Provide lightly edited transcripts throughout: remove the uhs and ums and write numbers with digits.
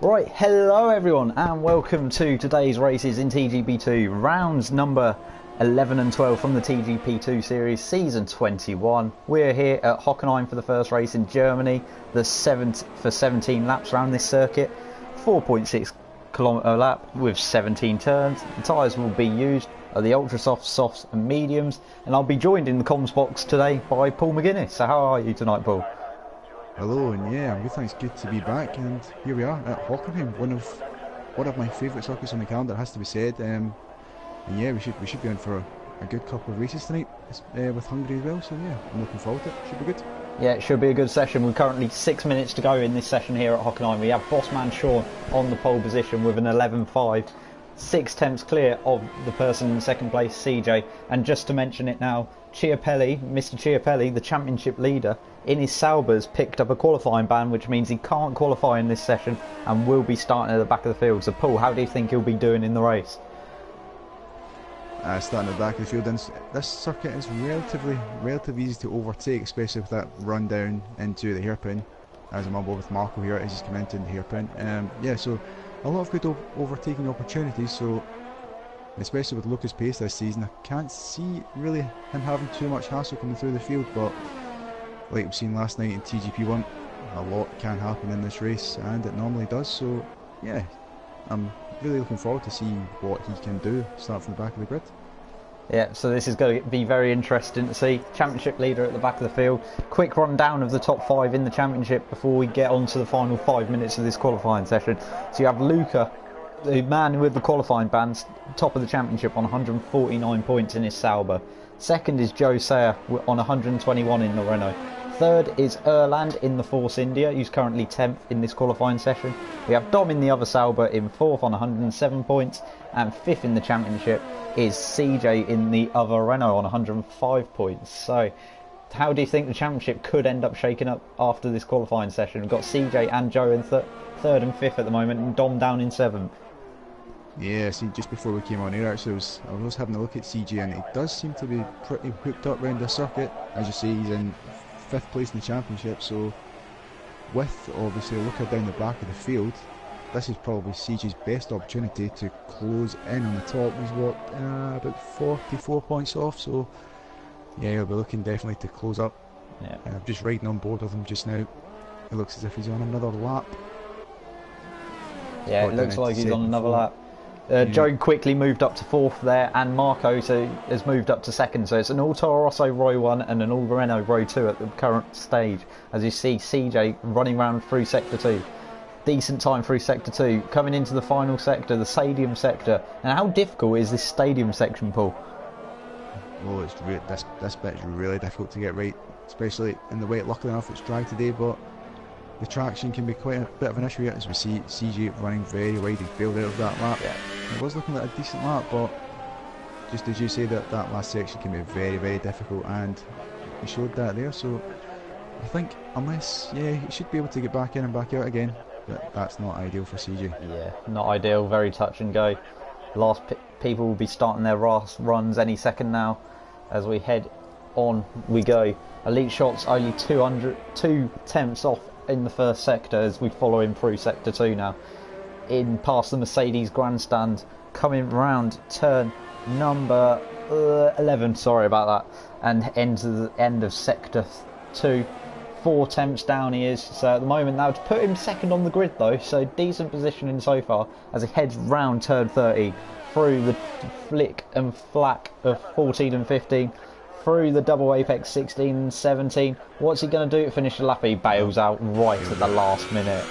Right, hello everyone and welcome to today's races in TGP2, rounds number 11 and 12 from the TGP2 series, season 21. We're here at Hockenheim for the first race in Germany, the 7th for 17 laps around this circuit, 4.6 kilometre lap with 17 turns. The tyres will be used are the ultra softs, softs and mediums, and I'll be joined in the comms box today by Paul McGuinness. So how are you tonight, Paul? Hello, and yeah, I'm good. Thanks. Good to be back, and here we are at Hockenheim, one of my favourite circuits on the calendar, has to be said. And yeah, we should be on for a good couple of races tonight with Hungary as well. So yeah, I'm looking forward to it. Should be good. Yeah, it should be a good session. We're currently 6 minutes to go in this session here at Hockenheim. We have Bossman Sean on the pole position with an 11.5. 6 tenths clear of the person in second place, CJ. And just to mention it now, Chiapelli, Mr. Chiapelli, the championship leader, in his Saubers picked up a qualifying ban, which means he can't qualify in this session and will be starting at the back of the field. So Paul, how do you think he'll be doing in the race? Starting at the back of the field, and this circuit is relatively easy to overtake, especially with that run down into the hairpin. As I'm on board with Marco here as he's come into the hairpin. Yeah, so a lot of good overtaking opportunities. So especially with Lucas pace this season, I can't see really him having too much hassle coming through the field, but like we've seen last night in TGP1, a lot can happen in this race, and it normally does. So yeah, I'm really looking forward to see what he can do start from the back of the grid. Yeah, so this is going to be very interesting to see. Championship leader at the back of the field. Quick rundown of the top 5 in the championship before we get on to the final 5 minutes of this qualifying session. So you have Luca, the man with the qualifying bans, top of the championship on 149 points in his Sauber. Second is Joe Sayer on 121 in the Renault. Third is Erland in the Force India, who's currently 10th in this qualifying session. We have Dom in the other Sauber in 4th on 107 points. And 5th in the championship is CJ in the other Renault on 105 points. So how do you think the championship could end up shaking up after this qualifying session? We've got CJ and Joe in 3rd and 5th at the moment, and Dom down in 7th. Yeah, see, just before we came on here, actually, I was having a look at CJ, and he does seem to be pretty hooked up around the circuit. As you see, he's in 5th place in the championship, so with obviously Luca down the back of the field, this is probably CJ's best opportunity to close in on the top. He's about 44 points off, so yeah, he'll be looking definitely to close up. Yeah. I'm just riding on board with him just now. It looks as if he's on another lap. Yeah, it looks like he's on another lap. Yeah. Joe quickly moved up to 4th there, and Marco has moved up to 2nd. So it's an All Toro Rosso Row 1 and an All Renault Row 2 at the current stage. As you see, CJ running around through Sector 2. Decent time through Sector 2. Coming into the final sector, the stadium sector. And how difficult is this stadium section, Paul? Well, this bit is really difficult to get right, especially in the way. Luckily enough, it's dry today, but the traction can be quite a bit of an issue, as we see CJ running very wide. He failed out of that lap. Yeah. It was looking like a decent lap, but just as you say, that last section can be very difficult, and he showed that there. So I think unless, yeah, he should be able to get back in and back out again, but that's not ideal for CJ. Yeah, not ideal. Very touch and go. Last people will be starting their last runs any second now. As we head on, we go. Elite Shots only 2 tenths off in the first sector as we follow him through Sector 2 now. In past the Mercedes grandstand, coming round turn number 11, sorry about that, and ends at the end of Sector 2. 4 tenths down he is, so at the moment now to put him 2nd on the grid though, so decent positioning so far as he heads round turn 30, through the flick and flack of 14 and 15, through the double apex 16 and 17. What's he going to do to finish the lap? He bails out right at the last minute.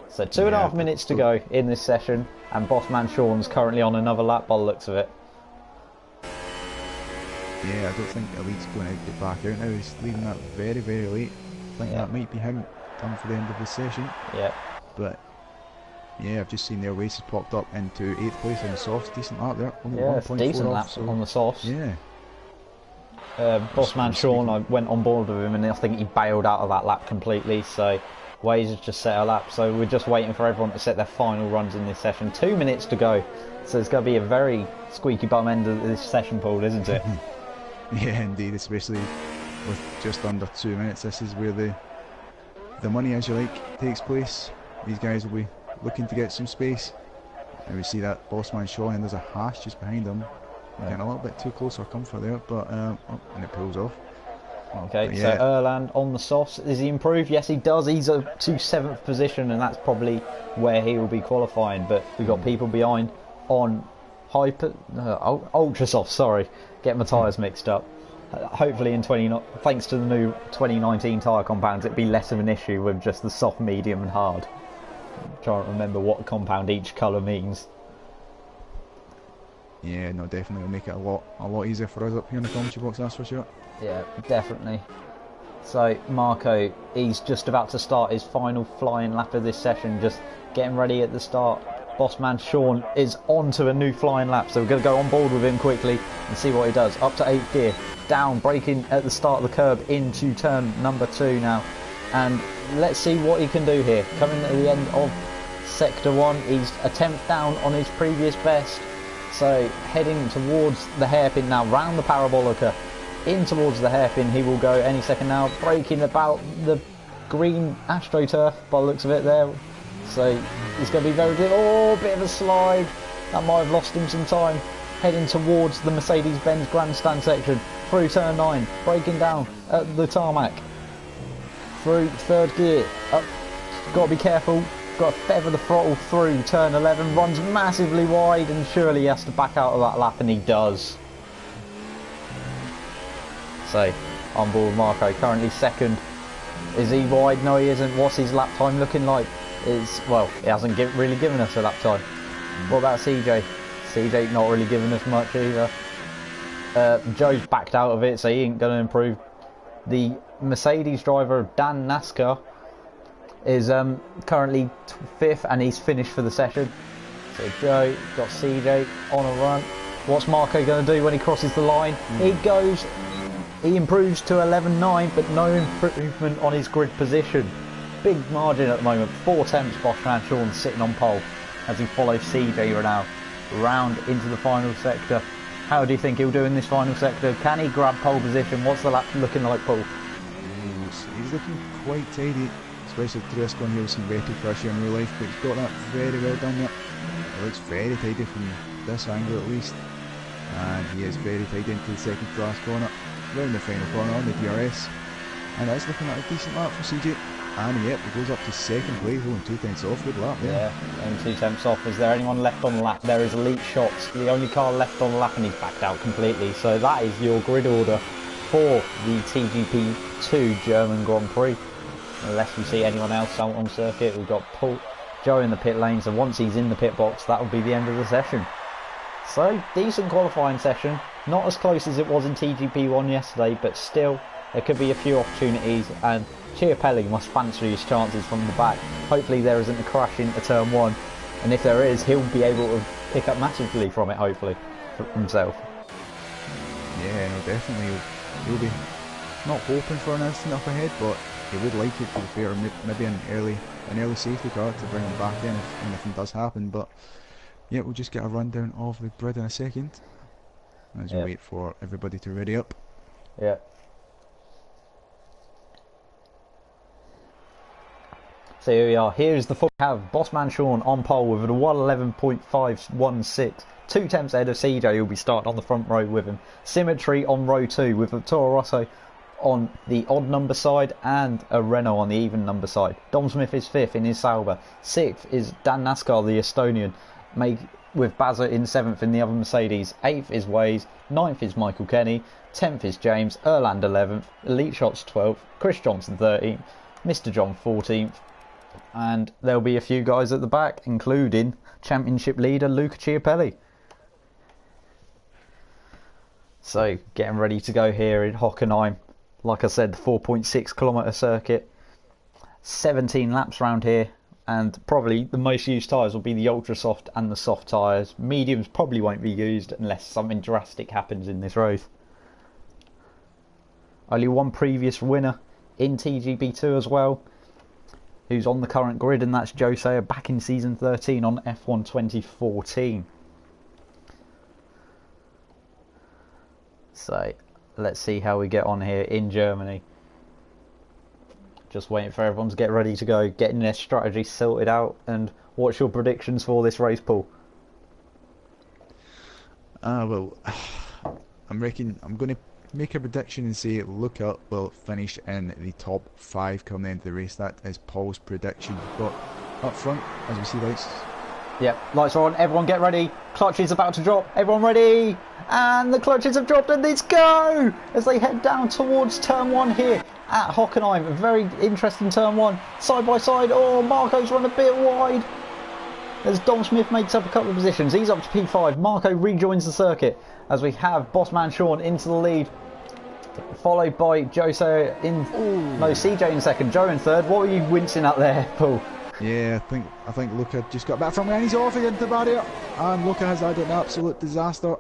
So 2.5 minutes to go in this session, and Bossman Sean's currently on another lap by the looks of it. Yeah, I don't think Elite's going to get back out now. He's leaving that very late. I think that might be him coming for the end of the session. Yeah. But yeah, I've just seen their races popped up into 8th place on the softs. Decent lap there. Only yeah, it's 1.4 decent off, lap so on the softs. Yeah. Bossman Sean, I went on board with him and I think he bailed out of that lap completely. So Waze has just set a lap. So we're just waiting for everyone to set their final runs in this session. 2 minutes to go. So it's going to be a very squeaky bum end of this session, Paul, isn't it? Yeah, indeed, especially with just under 2 minutes. This is where the the money, as you like, takes place, these guys will be looking to get some space. And we see that Bossman Shaw, and there's a hash just behind him. Getting a little bit too close for comfort there, but oh, and it pulls off. Okay, yeah. So Erland on the softs. Does he improve? Yes, he does. He's to 7th position, and that's probably where he will be qualifying. But we've got people behind on ultra soft. Sorry, getting my tyres mixed up. Hopefully, thanks to the new 2019 tyre compounds, it'd be less of an issue with just the soft, medium, and hard. I'm trying to remember what compound each colour means. Yeah, no, definitely will make it a lot easier for us up here in the commentary box, that's for sure. Yeah, definitely. So Marco, he's just about to start his final flying lap of this session, just getting ready at the start. Bossman Sean is on to a new flying lap, so we're going to go on board with him quickly and see what he does. Up to 8th gear, down, braking at the start of the curb into turn number 2 now. And let's see what he can do here. Coming at the end of sector 1, he's a 10th down on his previous best. So heading towards the hairpin now, round the parabolica, in towards the hairpin. He will go any second now, braking about the green AstroTurf by the looks of it there. So he's going to be very good. Oh, bit of a slide. That might have lost him some time. Heading towards the Mercedes-Benz grandstand section, through turn 9, braking down at the tarmac. Through 3rd gear, up, got to be careful. Got to feather the throttle through turn 11, runs massively wide, and surely he has to back out of that lap, and he does. So, on board Marco, currently 2nd. Is he wide? No, he isn't. What's his lap time looking like? Well, he hasn't really given us a lap time. What about CJ? CJ not really giving us much either. Joe's backed out of it, so he ain't going to improve. The Mercedes driver, Dan NASCAR, is currently 5th, and he's finished for the session. So Joe got CJ on a run. What's Marco going to do when he crosses the line? He improves to 11.9, but no improvement on his grid position. Big margin at the moment. 4 tenths. Bossman Sean sitting on pole as he follows CJ now round into the final sector. How do you think he'll do in this final sector? Can he grab pole position? What's the lap looking like, Paul? He's looking quite tidy, especially through this one. He'll see Vettel crash here in real life, but he's got that very well done yet. It looks very tidy from this angle at least, and he is very tidy into the second class corner, round the final corner on the DRS, and that's looking at a decent lap for CJ. And yep, he goes up to 2nd place, only 2 tenths off. Good lap there. Yeah, only 2 tenths off. Is there anyone left on the lap? There is Elite Shots, the only car left on the lap, and he's backed out completely. So that is your grid order for the TGP2 German Grand Prix. Unless we see anyone else out on circuit, we've got Joe in the pit lane, so once he's in the pit box, that will be the end of the session. So, decent qualifying session. Not as close as it was in TGP1 yesterday, but still, there could be a few opportunities, and Chiapelli must fancy his chances from the back. Hopefully there isn't a crash into turn 1, and if there is, he'll be able to pick up massively from it, hopefully, for himself. Yeah, no, definitely. He'll be not hoping for an instant up ahead, but he would like it, to be fair, maybe an early safety car to bring him back in if anything does happen. But yeah, we'll just get a rundown of the grid in a second as we wait for everybody to ready up. Yeah. So here we are. Here's the full. We have Bossman Sean on pole with a 111.516. 2 tenths ahead of CJ, who'll be starting on the front row with him. Symmetry on row 2 with a Toro Rosso on the odd number side and a Renault on the even number side. Dom Smith is 5th in his Sauber. 6th is Dan NASCAR, the Estonian, with Bazza in 7th in the other Mercedes. 8th is Waze. 9th is Michael Kenny. 10th is James. Erland 11th. Elite Shots 12th. Chris Johnson 13th. Mr. John 14th. And there'll be a few guys at the back, including championship leader Luca Chiapelli. So, getting ready to go here in Hockenheim. Like I said, the 4.6 kilometre circuit. 17 laps round here. And probably the most used tyres will be the ultra soft and the soft tyres. Mediums probably won't be used unless something drastic happens in this race. Only one previous winner in TGP2 as well, who's on the current grid, and that's Joe Sayer back in season 13 on F1 2014. So let's see how we get on here in Germany. Just waiting for everyone to get ready to go, getting their strategy sorted out. And what's your predictions for this race, Paul? Well, I'm going to make a prediction and say Luca will finish in the top 5 come the end of the race. That is Paul's prediction. But up front, as we see lights. Yep, lights are on. Everyone get ready. Clutch is about to drop. Everyone ready? And the clutches have dropped and let's go! As they head down towards turn 1 here at Hockenheim. A very interesting turn 1. Side by side. Oh, Marco's run a bit wide. As Dom Smith makes up a couple of positions. He's up to P5. Marco rejoins the circuit as we have Bossman Sean into the lead. Followed by Jose in... Ooh. No, CJ in second. Joe in third. What were you wincing at there, Paul? Yeah, I think Luca just got back from where he's off against the barrier. And Luca has had an absolute disaster.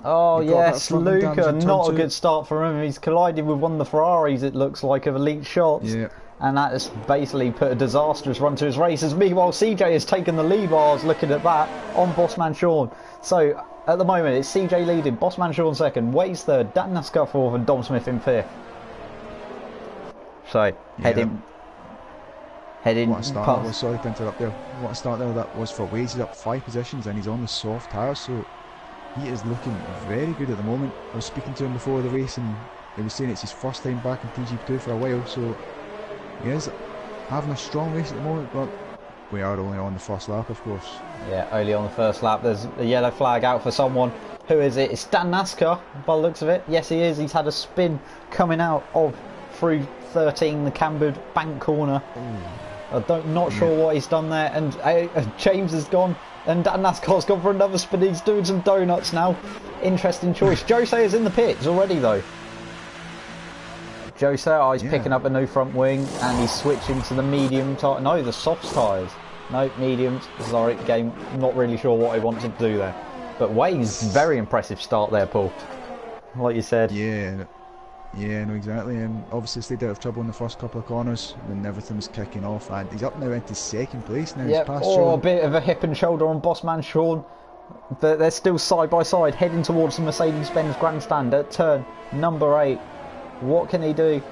Oh yes, Luca, not a good start for him. He's collided with one of the Ferraris, it looks like, of Elite Shots. Yeah. And that has basically put a disastrous run to his races. Meanwhile, CJ has taken the lead bars looking at that on Bossman Sean. So, at the moment, it's CJ leading, Bossman Sean second, Wade's third, Dan Nascar fourth, and Dom Smith in fifth. So, heading what a start that was, sorry to interrupt there. What a start there that was for Wade. He's up 5 positions and he's on the soft tyres, so he is looking very good at the moment. I was speaking to him before the race and he was saying it's his first time back in TG2 for a while, so he is having a strong race at the moment, but we are only on the first lap, of course. Yeah, only on the first lap. There's a yellow flag out for someone. Who is it? It's Dan Nascar, by the looks of it. Yes, he is. He's had a spin coming out of through 13, the cambered bank corner. Not sure what he's done there. And James has gone. And Dan Nascar's gone for another spin. He's doing some donuts now. Interesting choice. Jose is in the pits already, though. Jose, he's picking up a new front wing. And he's switching to the medium tyre. No, the soft tyres. No, mediums. Sorry, game. Not really sure what he wanted to do there. But Wade's very impressive start there, Paul. Like you said. Yeah, no, exactly. Obviously stayed out of trouble in the first couple of corners when everything was kicking off, and he's up now into second place now. Yep. He's past Sean. A bit of a hip and shoulder on Bossman Sean. But they're still side by side, heading towards the Mercedes-Benz Grandstand at turn number 8. What can he do?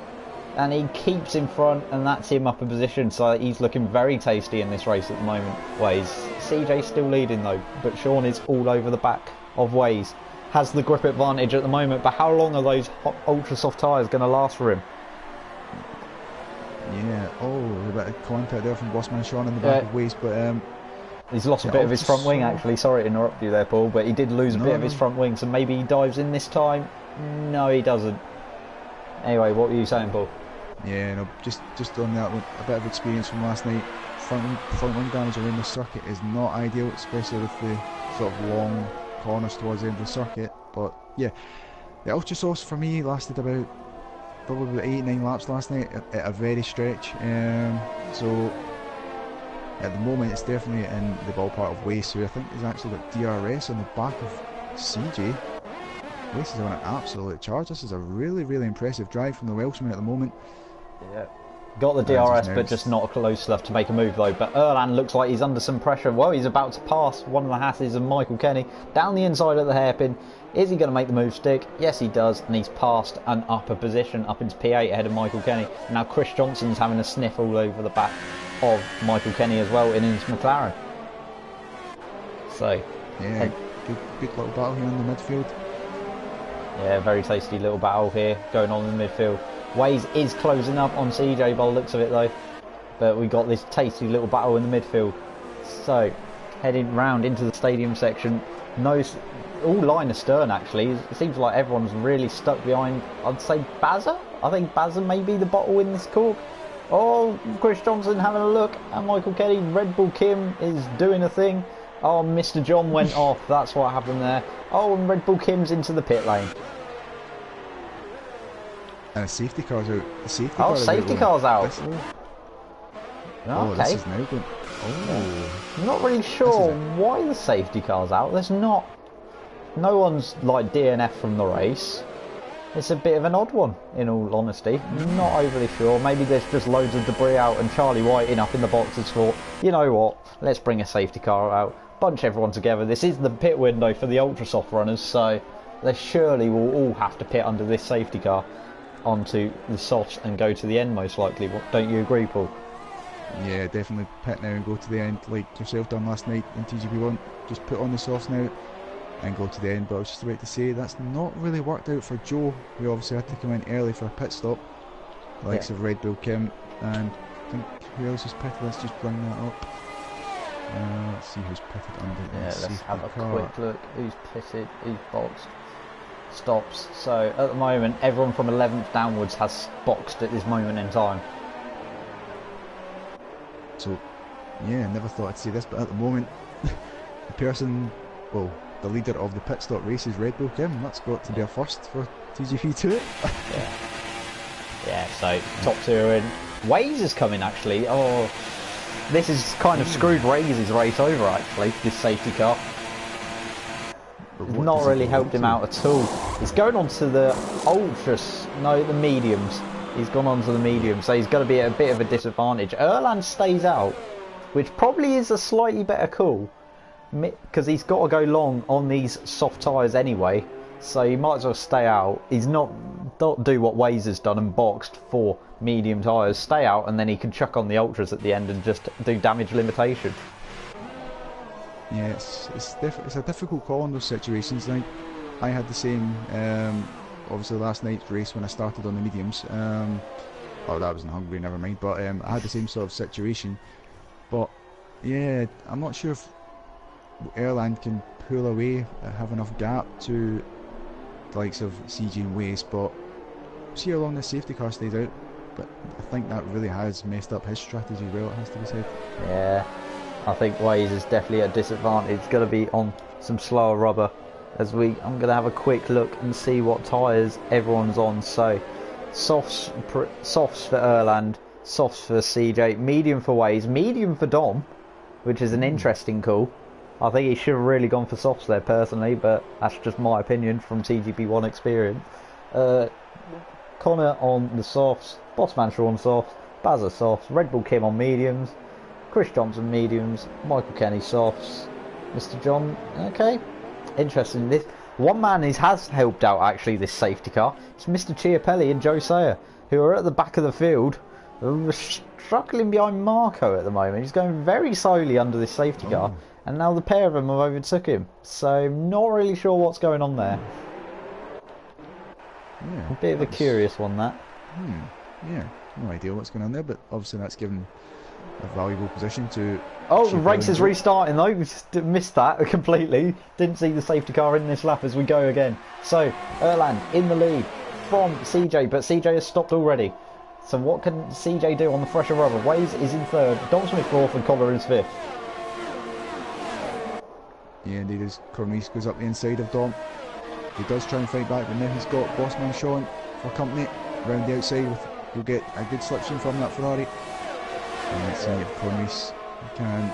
And he keeps in front, and that's him up a position. So he's looking very tasty in this race at the moment. Waze. CJ's still leading though, but Sean is all over the back of Waze. Has the grip advantage at the moment, but how long are those ultra soft tyres going to last for him? Yeah, a bit of contact there from Bossman Sean in the back of Waze, but he's lost a bit of his front wing actually. Sorry to interrupt you there, Paul, but he did lose a bit of his front wing, so maybe he dives in this time. No, he doesn't. Anyway, what were you saying, Paul? Yeah, no, just on that one, a bit of experience from last night. Front wing damage around the circuit is not ideal, especially with the sort of long corners towards the end of the circuit. But yeah, the Ultra Sauce for me lasted probably about 8-9 laps last night at a very stretch. So at the moment it's definitely in the ballpark of Wace, who I think has actually got DRS on the back of CJ. Wace is on an absolute charge. This is a really, really impressive drive from the Welshman at the moment. Yeah. Got the DRS, but just not close enough to make a move though. But Erland looks like he's under some pressure. Well, he's about to pass one of the Hasses and Michael Kenny down the inside of the hairpin. Is he going to make the move stick? Yes, he does, and he's passed an upper position up into P8 ahead of Michael Kenny. Now Chris Johnson's having a sniff all over the back of Michael Kenny as well in his McLaren. So, yeah, good little battle here in the midfield. Yeah, very tasty little battle here going on in the midfield. Waze is closing up on CJ by the looks of it though, but we got this tasty little battle in the midfield. So heading round into the stadium section, all line astern actually. It seems like everyone's really stuck behind, I'd say Bazza. I think Bazza may be the bottle in this cork. Oh, Chris Johnson having a look at Michael Kenny. Red Bull Kim is doing a thing. Oh, Mr. John went off, that's what happened there. Oh, and Red Bull Kim's into the pit lane. And a safety car's out. Safety car's out. Oh, this is now going. I'm not really sure why the safety car's out. There's not. No one's like DNF from the race. It's a bit of an odd one, in all honesty. Not overly sure. Maybe there's just loads of debris out, and Charlie Whiting up in the boxes thought, you know what? Let's bring a safety car out, bunch everyone together. This is the pit window for the ultra soft runners, so they surely will all have to pit under this safety car. onto the softs and go to the end most likely. Don't you agree, Paul? Yeah, definitely pit now and go to the end like yourself done last night in TGP1. Just put on the softs now and go to the end. But I was just about to say that's not really worked out for Joe, who obviously had to come in early for a pit stop. The likes of Red Bull Kim, and I think who else is pitted? Let's just bring that up. Let's see who's pitted under. Yeah, let's have a car. quick look. Who's pitted? Who's boxed? Stops. So at the moment, everyone from 11th downwards has boxed at this moment in time. So, yeah, I never thought I'd say this, but at the moment, the person, well, the leader of the pit stop race is Red Bull Kim. That's got to be a first for TGP2. Yeah. Yeah, so top two are in. Waze is coming actually. Oh, this has kind of screwed Waze's race over actually, this safety car. Not really helped him out at all. He's going on to the ultras, no, the mediums. He's gone on to the mediums, so he's going to be at a bit of a disadvantage. Erland stays out, which probably is a slightly better call, because he's got to go long on these soft tyres anyway, so he might as well stay out. He's not do what Waze has done and boxed for medium tyres. Stay out, and then he can chuck on the ultras at the end and just do damage limitation. Yeah, it's a difficult call in those situations. Like, I had the same, obviously last night's race when I started on the mediums. Oh, that was in Hungary, never mind. But I had the same sort of situation. But yeah, I'm not sure if Erland can pull away, have enough gap to the likes of CG and Waze. But see how long the safety car stays out. But I think that really has messed up his strategy well, it has to be said. Yeah. I think Waze is definitely at a disadvantage. Going to be on some slower rubber. I'm going to have a quick look and see what tyres everyone's on. So, softs for Erland, softs for CJ, medium for Waze, medium for Dom, which is an interesting call. I think he should have really gone for softs there personally, but that's just my opinion from TGP1 experience. Connor on the softs, Bossman Shaw on softs, Bazza softs, Red Bull Kim on mediums, Chris Johnson mediums, Michael Kenny softs, Mr. John, okay, interesting. This one man has helped out actually this safety car. It's Mr. Chiapelli and Joe Sayer, who are at the back of the field, struggling behind Marco at the moment. He's going very slowly under this safety car, and now the pair of them have overtook him. So not really sure what's going on there. Yeah, a bit of a curious one that. Yeah, no idea what's going on there, but obviously that's given a valuable position to... Oh, the race is restarting though. We just missed that completely. Didn't see the safety car in this lap as we go again. So, Erland in the lead from CJ, but CJ has stopped already. So what can CJ do on the fresher rubber? Waze is in third, Dom Smith fourth, and Collar is fifth. Yeah, indeed, as Cornice goes up the inside of Dom. He does try and fight back, but now he's got Bossman Sean for company. Round the outside, you'll get a good slipstream from that Ferrari. And let's see if Cornice can...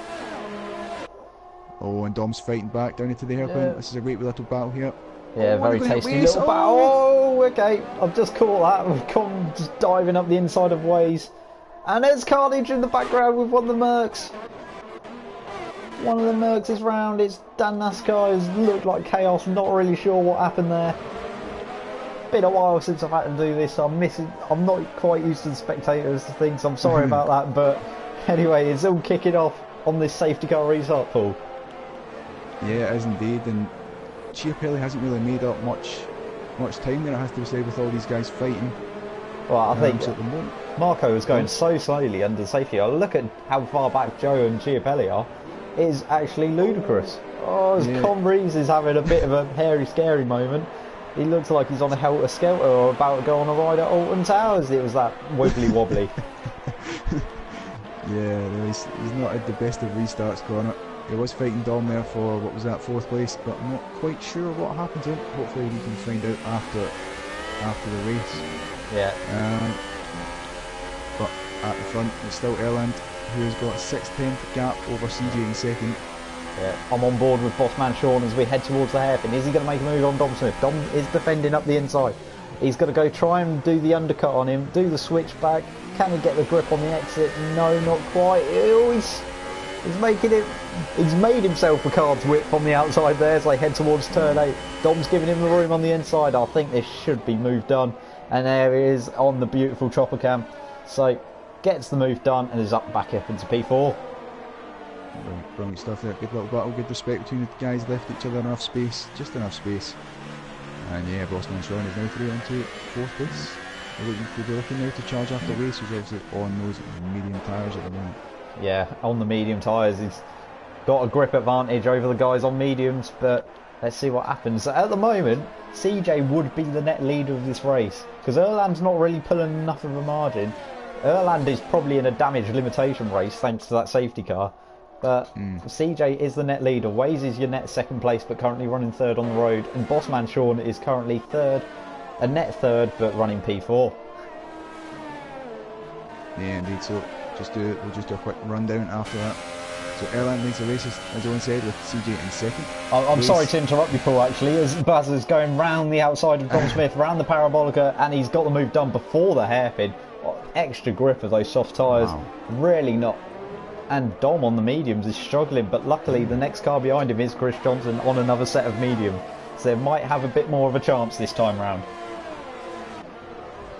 Oh, and Dom's fighting back down into the hairpin. Yeah. This is a great little battle here. Yeah, very tasty little battle. Oh, okay. I've just caught that. We've come just diving up the inside of Waze. And there's carnage in the background with one of the Mercs. One of the Mercs is round. It's Dan NASCAR. It's looked like chaos. Not really sure what happened there. Been a while since I've had to do this. I'm not quite used to the spectators things. So I'm sorry about that. But anyway, it's all kicking off on this safety car restart, Paul. Yeah, it is indeed. And Chiapelli hasn't really made up much time there, it has to be said, with all these guys fighting. Well, I think at the moment, Marco is going so slowly under the safety car. Look at how far back Joe and Chiapelli are. It is actually ludicrous. Oh, Con Reeves is having a bit of a hairy, scary moment. He looks like he's on a helter-skelter or about to go on a ride at Alton Towers. It was that wibbly-wobbly. Yeah, he's not had the best of restarts, Connor. He was fighting Dom there for, what was that, 4th place, but I'm not quite sure what happened to him. Hopefully we can find out after the race. Yeah. But at the front, it's still Erland, who has got a 6/10 gap over CJ in second. Yeah, I'm on board with Bossman Sean as we head towards the hairpin. Is he going to make a move on Dom Smith? Dom is defending up the inside. He's going to go try and do the undercut on him, do the switchback. Can he get the grip on the exit? No, not quite. He's making it. He's made himself a car's whip on the outside there as they head towards turn 8. Dom's giving him the room on the inside. I think this should be move done. And there he is on the beautiful chopper cam. So gets the move done and is back up into P4. Brilliant stuff there. Good little battle, good respect between the guys. Left each other enough space, just enough space. And yeah, Bossman Sean is now through into 4th place. We'll be looking now to charge after race, who's obviously on those medium tyres at the moment. Yeah, on the medium tyres, he's got a grip advantage over the guys on mediums, but let's see what happens. At the moment, CJ would be the net leader of this race, because Erland's not really pulling enough of a margin. Erland is probably in a damage limitation race, thanks to that safety car. But CJ is the net leader. Waze is your net 2nd place, but currently running 3rd on the road. And Bossman Sean is currently 3rd, a net 3rd, but running P4. Yeah, indeed. So we'll just do a quick rundown after that. So Erland leads the race, as Owen said, with CJ in 2nd. I'm sorry to interrupt you, Paul, actually, as Baz is going round the outside of Dom Smith, round the parabolica, and he's got the move done before the hairpin. Extra grip of those soft tyres. Wow. Really not. And Dom on the mediums is struggling, but luckily the next car behind him is Chris Johnson on another set of medium, so they might have a bit more of a chance this time round.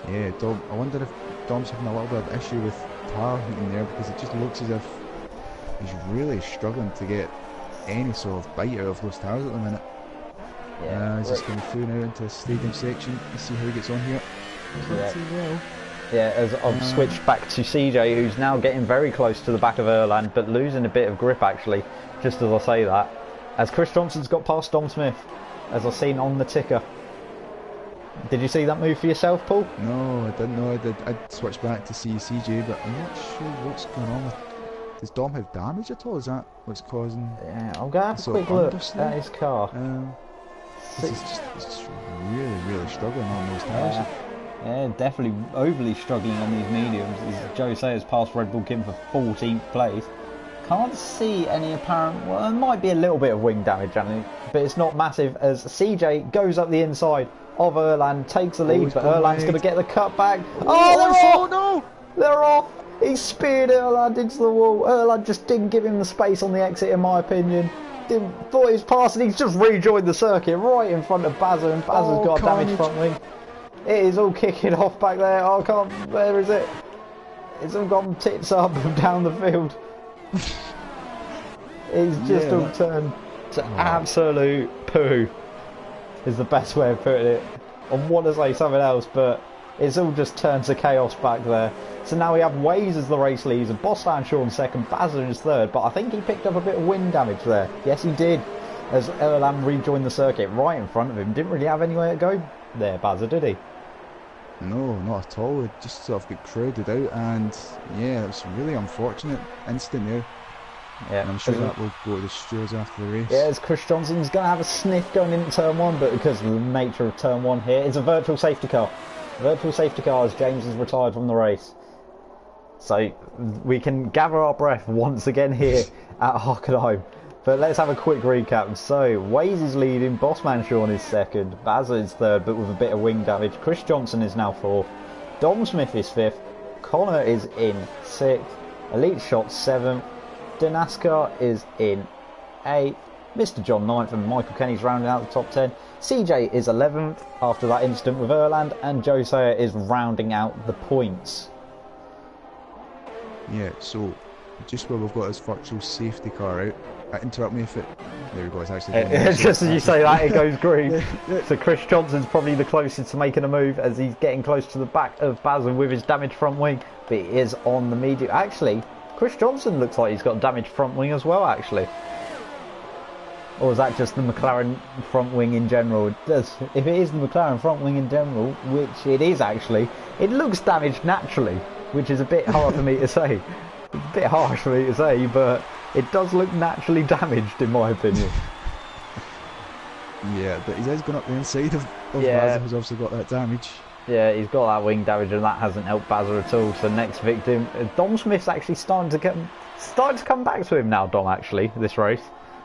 Yeah, Dom. I wonder if Dom's having a little bit of issue with tyre heating there, because it just looks as if he's really struggling to get any sort of bite out of those tyres at the minute. Yeah, he's just going through now into the stadium section. Let's see how he gets on here. Yeah, as I've switched back to CJ, who's now getting very close to the back of Erland, but losing a bit of grip actually, just as I say that. As Chris Johnson's got past Dom Smith, as I've seen on the ticker. Did you see that move for yourself, Paul? No, I didn't know. I'd switched back to see CJ, but I'm not sure what's going on with... Does Dom have damage at all? Is that what's causing... Yeah, I'm going to have a quick look at his car. He's just really, really struggling on those tyres. Yeah, definitely overly struggling on these mediums. As Joe Sayers passed Red Bull Kim for 14th place. Can't see any apparent... Well, there might be a little bit of wing damage, but it's not massive, as CJ goes up the inside of Erland, takes the lead, but Erland's going to get the cut back. Oh, no! They're off! He speared Erland into the wall. Erland just didn't give him the space on the exit, in my opinion. Thought he was passing. He's just rejoined the circuit right in front of Bazza, and Bazza's got a damaged front wing. It is all kicking off back there. Oh, I can't. Where is it? It's all gone tits up down the field. It's just all turned to absolute poo, is the best way of putting it. I want to say something else, but it's all just turned to chaos back there. So now we have Waze as the race leader, Bossman Sean 2nd, Bazza is 3rd, but I think he picked up a bit of wind damage there. Yes, he did, as Erland rejoined the circuit right in front of him. Didn't really have anywhere to go there, Bazza, did he? No, not at all. It just sort of got crowded out, and yeah, it was a really unfortunate incident there. Yeah, and I'm sure that will go to the stewards after the race. Yeah, as Chris Johnson's going to have a sniff going into turn 1, but because of the nature of turn 1 here, it's a virtual safety car. Virtual safety car as James is retired from the race. So we can gather our breath once again here at Hockenheim. But let's have a quick recap. So Waze is leading, Bossman Sean is 2nd, Bazza is 3rd, but with a bit of wing damage. Chris Johnson is now 4th, Dom Smith is 5th, Connor is in 6th, Elite Shot 7th, Danaskar is in 8th, Mr. John 9th, and Michael Kenny's rounding out the top 10. CJ is 11th after that incident with Erland, and Joe Sayer is rounding out the points. Yeah, so just where we've got this virtual safety car out, interrupt me if it... There we go, it's actually... Just as you say that, it goes green. So Chris Johnson's probably the closest to making a move, as he's getting close to the back of Bazza with his damaged front wing, but he is on the medium. Actually, Chris Johnson looks like he's got damaged front wing as well, actually. Or is that just the McLaren front wing in general? If it is the McLaren front wing in general, which it is actually, it looks damaged naturally, which is a bit hard for me to say. It's a bit harsh for me to say, but it does look naturally damaged in my opinion. Yeah, but his head's gone up the inside of Bazza, who's obviously got that damage. Yeah, he's got that wing damage, and that hasn't helped Bazza at all. So next victim, Dom Smith's actually starting to come back to him now. Dom actually this race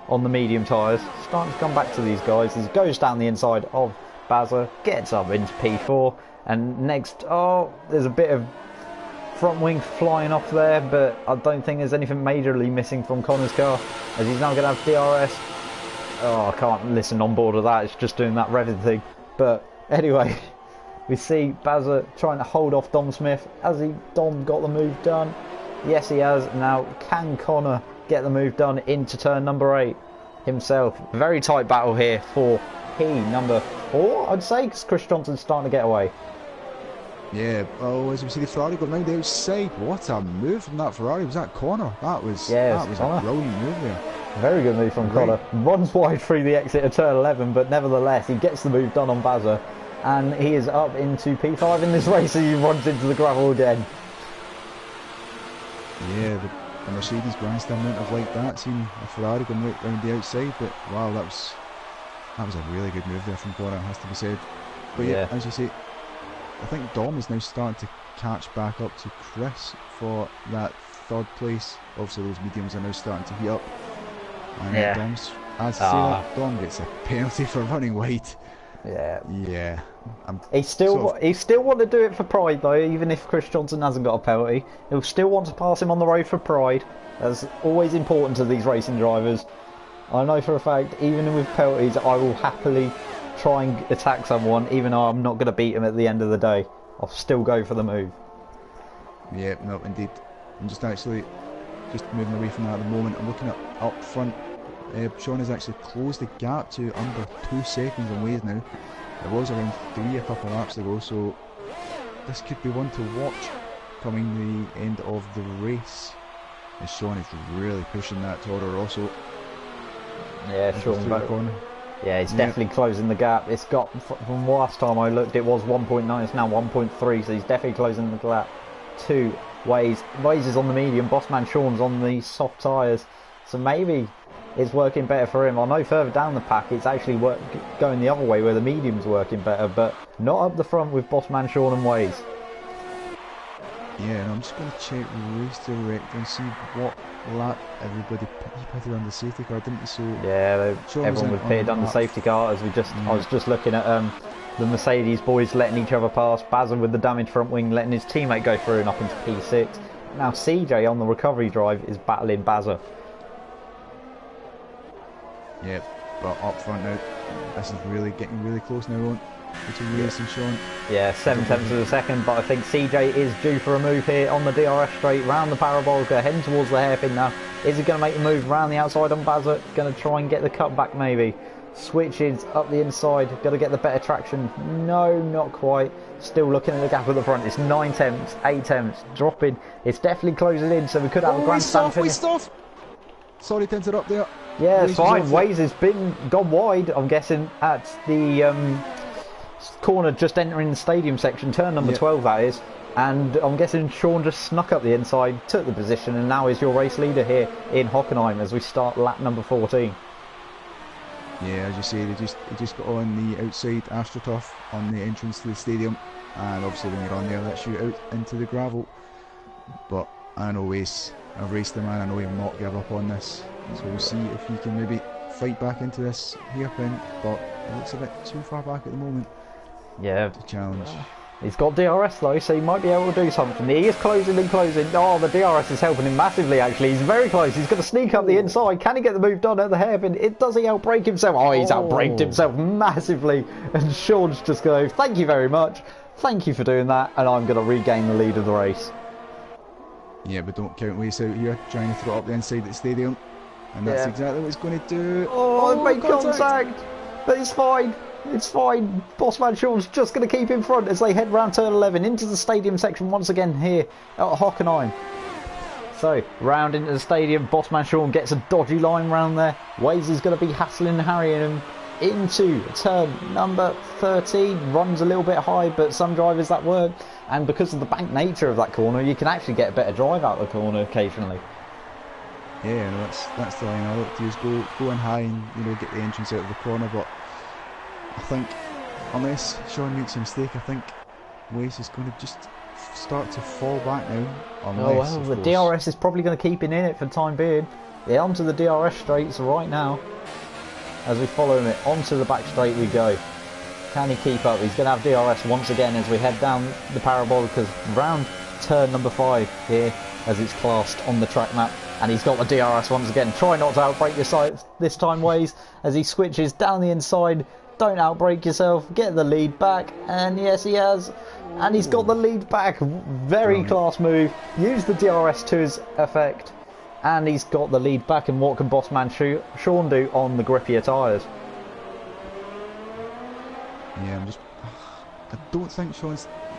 on the medium tyres, starting to come back to these guys. He goes down the inside of Bazza, gets up into P4, and next, there's a bit of front wing flying off there, but I don't think there's anything majorly missing from Connor's car, as he's now going to have DRS. Oh, I can't listen on board of that, it's just doing that revving thing. But anyway, we see Bazza trying to hold off Dom Smith. Dom got the move done? Yes, he has. Now, can Connor get the move done into turn number 8 himself? Very tight battle here for number 4, I'd say, because Chris Johnson's starting to get away. Yeah, oh, as we see the Ferrari go round the outside. What a move from that Ferrari. Was that Connor? That was a brilliant move there. Very good move from Connor. Runs wide through the exit of turn 11, but nevertheless, he gets the move done on Bazza. And he is up into P5 in this race, and he runs into the gravel again. Yeah, the Mercedes grandstand wouldn't have liked that, seeing a Ferrari going right round the outside. But wow, that was a really good move there from Connor, has to be said. But yeah, as you say, I think Dom is now starting to catch back up to Chris for that 3rd place. Obviously, those mediums are now starting to heat up. And Dom gets a penalty for running wide. Yeah. He still want to do it for pride though, even if Chris Johnson hasn't got a penalty. He'll still want to pass him on the road for pride. That's always important to these racing drivers. I know for a fact, even with penalties, I will happily try and attack someone, even though I'm not going to beat him at the end of the day. I'll still go for the move. Yeah, no, indeed. I'm just moving away from that at the moment. I'm looking at up front. Sean has actually closed the gap to under 2 seconds on Waze now. It was around 3 a couple of laps ago, so this could be one to watch coming the end of the race. As Sean is really pushing that Toro Rosso. Yeah, Sean back on. Yeah, he's definitely closing the gap. It's got, from last time I looked, it was 1.9, it's now 1.3, so he's definitely closing the gap to Waze. Waze is on the medium, Bossman Sean's on the soft tyres, so maybe it's working better for him. I know further down the pack it's actually going the other way where the medium's working better, but not up the front with Bossman Sean and Waze. Yeah, and I'm just going to check race direct and see what lap everybody pitted on the safety car, didn't they? So yeah, everyone was pitted on the safety car. As I was just looking at the Mercedes boys letting each other pass. Bazza with the damaged front wing, letting his teammate go through and up into P6. Now CJ on the recovery drive is battling Bazza. Yep, but up front now, this is really getting really close now on between Waze and Sean. Yeah, 7 tenths of a second, but I think CJ is due for a move here on the DRS straight, round the parabolica, heading towards the hairpin now. Is he going to make the move round the outside on Bazza? Going to try and get the cut back maybe. Switches up the inside, got to get the better traction. No, not quite. Still looking at the gap at the front. It's 9 tenths, 8 tenths, dropping. It's definitely closing in, so we could have a grandstand finish. Sorry to interrupt there. Yeah, it's fine. Waze has gone wide, I'm guessing, at the corner just entering the stadium section, turn number 12 that is. And I'm guessing Sean just snuck up the inside, took the position, and now is your race leader here in Hockenheim as we start lap number 14. Yeah, as you say, he just got on the outside AstroTurf on the entrance to the stadium, and obviously when you're on there, lets you out into the gravel. But I know Waze, I've raced the man, I know he'll not give up on this. So we'll see if he can maybe fight back into this hairpin, but it looks a bit too far back at the moment. Yeah, to challenge. He's got DRS though, so he might be able to do something. He is closing and closing. Oh, the DRS is helping him massively actually. He's very close. He's going to sneak up the inside. Can he get the move done at the hairpin? Does he outbrake himself? Oh, he's outbraked himself massively. And Sean's just going, thank you very much. Thank you for doing that. And I'm going to regain the lead of the race. Yeah, but don't count Waze out here, trying to throw it up the inside of the stadium. And that's exactly what he's going to do. Oh, made contact. But it's fine. It's fine. Bossman Sean's just going to keep in front as they head round turn 11 into the stadium section once again here at Hockenheim. So, round into the stadium, Bossman Sean gets a dodgy line round there. Waze is going to be hassling and harrying him into turn number 13. Runs a little bit high, but some drivers that work. And because of the bank nature of that corner, you can actually get a better drive out of the corner occasionally. Yeah, no, that's the line I look to use. Go in high and get the entrance out of the corner, but I think unless Sean makes a mistake, I think Waze is going to just start to fall back now. Unless, the DRS is probably going to keep him in it for the time being. Yeah, onto the DRS straights right now. As we follow him onto the back straight we go. Can he keep up? He's going to have DRS once again as we head down the parabolica's round turn number 5 here as it's classed on the track map. And he's got the DRS once again. Try not to outbrake yourself this time, Waze, as he switches down the inside. Don't outbrake yourself. Get the lead back. And yes, he has. And he's got the lead back. Very class move. Use the DRS to his effect. And he's got the lead back. And what can Bossman Sean do on the grippier tyres? Yeah, I don't think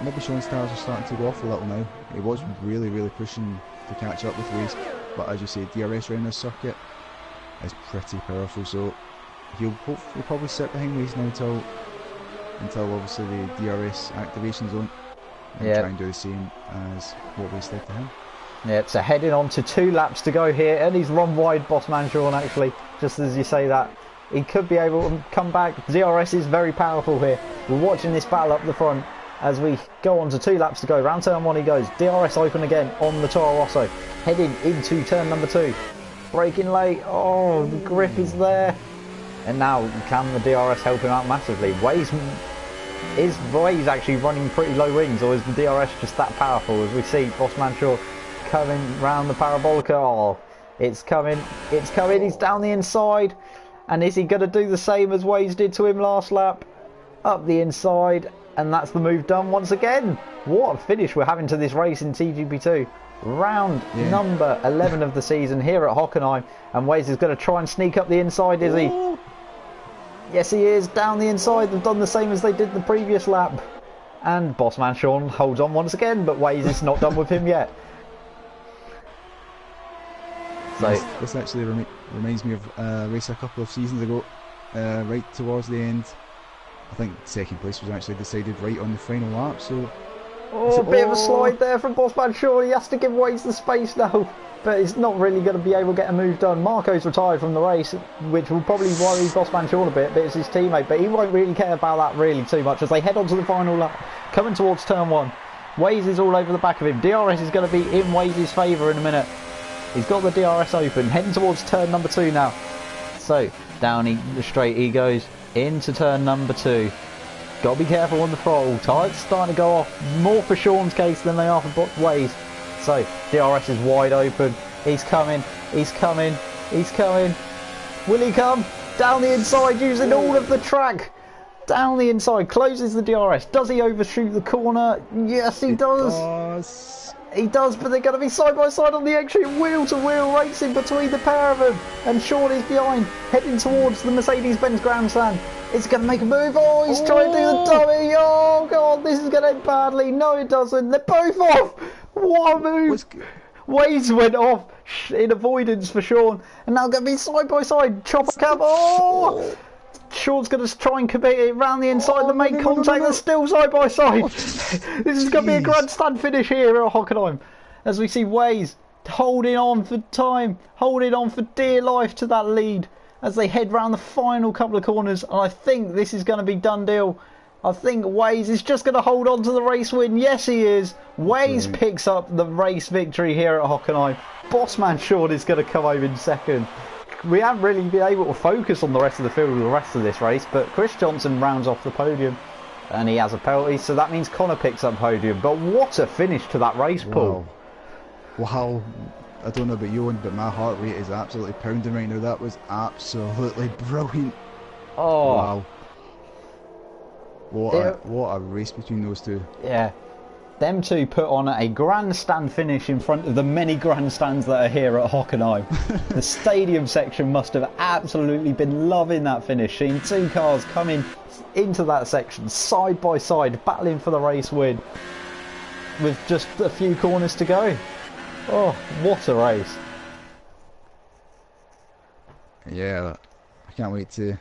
maybe Sean's tyres are starting to go off a little now. He was really pushing to catch up with Waze, but as you say, DRS around this circuit is pretty powerful, so he'll probably sit behind Waze now until obviously the DRS activation zone, and try and do the same as what Waze did to him. Yeah, so heading on to 2 laps to go here, and he's run wide, Bossman Sean, actually, just as you say that. He could be able to come back. DRS is very powerful here. We're watching this battle up the front as we go on to 2 laps to go. Round turn 1 he goes. DRS open again on the Toro Rosso. Heading into turn number 2. Braking late. Oh, the grip is there. And now can the DRS help him out massively? Is Waze actually running pretty low wings, or is the DRS just that powerful? As we see Bossman Shaw coming round the parabolica. Oh, it's coming. It's coming. He's down the inside. And is he going to do the same as Waze did to him last lap? Up the inside, and that's the move done once again. What a finish we're having to this race in TGP2. Round number 11 of the season here at Hockenheim. And Waze is going to try and sneak up the inside, is he? Yes, he is. Down the inside. They've done the same as they did the previous lap. And Bossman Sean holds on once again, but Waze is not done with him yet. So this actually reminds me of a race a couple of seasons ago, right towards the end. I think second place was actually decided right on the final lap. So a bit of a slide there from Bossman Shaw. He has to give Waze the space now, but he's not really going to be able to get a move done. Marco's retired from the race, which will probably worry Bossman Shaw a bit, but it's his teammate. But he won't really care about that really too much as they head on to the final lap, coming towards turn 1. Waze is all over the back of him. DRS is going to be in Waze's favour in a minute. He's got the DRS open, heading towards turn number 2 now. So, down the straight he goes, into turn number 2. Got to be careful on the throttle. Tyres starting to go off, more for Sean's case than they are for Waze. So, DRS is wide open. He's coming, he's coming, he's coming. Will he come? Down the inside, using all of the track. Down the inside, closes the DRS. Does he overshoot the corner? Yes, he does. He does, but they're going to be side by side on the extreme, wheel to wheel racing between the pair of them. And Sean is behind, heading towards the Mercedes-Benz Grandstand. It's going to make a move. Oh, he's trying to do the dummy. Oh, God, this is going to end badly. No, it doesn't. They're both off. What a move. Waze went off in avoidance for Sean. And now going to be side by side. Chopper cab. Oh! Sean's going to try and commit it round the inside. They make contact. They're still side by side. This is going to be a grandstand finish here at Hockenheim. As we see Waze holding on for time, holding on for dear life to that lead as they head round the final couple of corners. And I think this is going to be done deal. I think Waze is just going to hold on to the race win. Yes, he is. Waze picks up the race victory here at Hockenheim. Bossman Sean is going to come home in second. We haven't really been able to focus on the rest of the field with the rest of this race, but Chris Johnson rounds off the podium and he has a penalty, so that means Connor picks up podium. But what a finish to that race, Paul. Wow. I don't know about you, but my heart rate is absolutely pounding right now. That was absolutely brilliant. Oh. Wow. What a race between those two. Yeah. Them two put on a grandstand finish in front of the many grandstands that are here at Hockenheim. The stadium section must have absolutely been loving that finish, seeing 2 cars coming into that section side by side, battling for the race win with just a few corners to go. Oh, what a race. Yeah, I can't wait to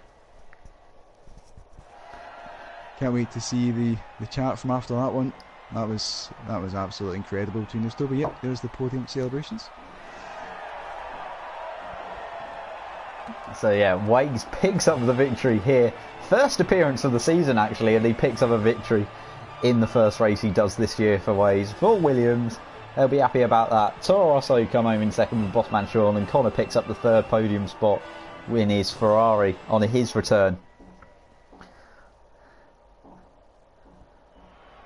see the chat from after that one. That was absolutely incredible between those two. But yep, there's the podium celebrations. So yeah, Waze picks up the victory here. First appearance of the season actually, and he picks up a victory in the first race he does this year for Waze. For Williams, they'll be happy about that. Toro Rosso come home in second with Bossman Sean, and Connor picks up the 3rd podium spot in his Ferrari on his return.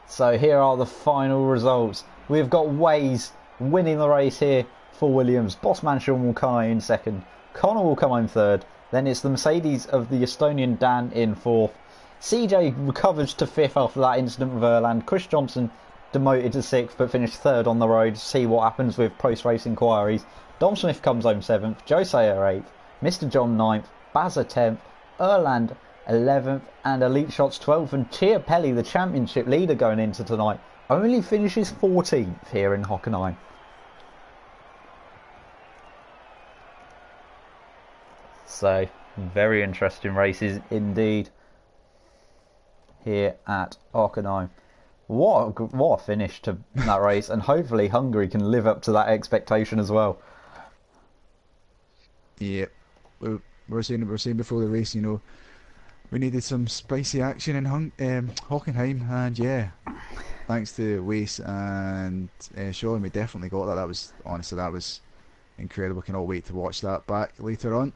So here are the final results. We've got Ways winning the race here for Williams. Bossman Sean will come in second. Connor will come in third. Then it's the Mercedes of the Estonian Dan in fourth. CJ recovers to fifth after that incident with Erland. Chris Johnson demoted to sixth but finished third on the road. See what happens with post-race inquiries. Dom Smith comes home seventh. Joe Sayer eighth. Mr. John ninth. Bazza 10th. Erland 11th. And Elite Shots 12th. And Chiapelli, the championship leader going into tonight, only finishes 14th here in Hockenheim. So, very interesting races indeed here at Hockenheim. What a finish to that race, and hopefully Hungary can live up to that expectation as well. Yeah, we were saying before the race, we needed some spicy action in Hockenheim, and yeah, thanks to Wace and Sean, we definitely got that. That was incredible. Cannot wait to watch that back later on.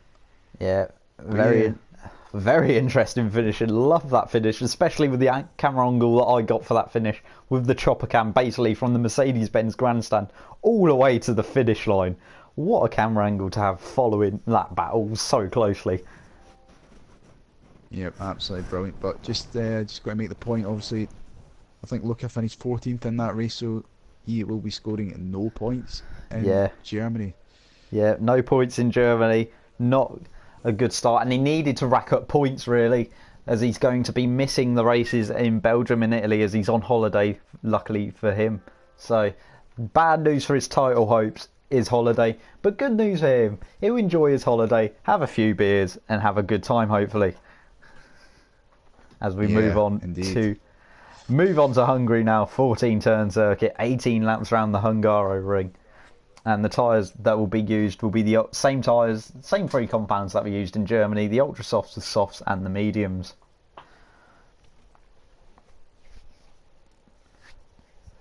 Yeah, very interesting finish, and love that finish, especially with the camera angle that I got for that finish, with the chopper cam basically from the Mercedes-Benz grandstand all the way to the finish line. What a camera angle to have following that battle so closely. Yep, absolutely brilliant. But just got to make the point, obviously, I think Luca finished 14th in that race, so he will be scoring no points in Germany. Yeah, no points in Germany. Not a good start, and he needed to rack up points really, as he's going to be missing the races in Belgium and Italy as he's on holiday, luckily for him. So bad news for his title hopes, his holiday, but good news for him. He'll enjoy his holiday, have a few beers and have a good time hopefully, as we move on to Hungary now. 14 turn circuit, 18 laps around the Hungaroring. And the tyres that will be used will be the same tyres, same three compounds that were used in Germany: the ultra softs, the softs, and the mediums.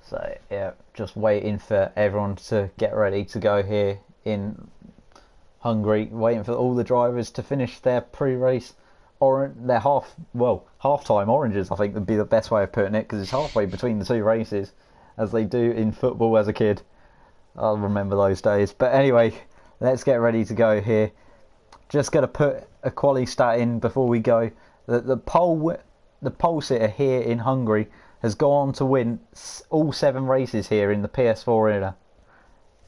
So yeah, just waiting for everyone to get ready to go here in Hungary. Waiting for all the drivers to finish their pre-race or their half-time oranges. I think would be the best way of putting it, because it's halfway between the two races, as they do in football as a kid. I'll remember those days. But anyway, let's get ready to go here. Just going to put a quali stat in before we go. The pole sitter here in Hungary has gone on to win all 7 races here in the PS4 era.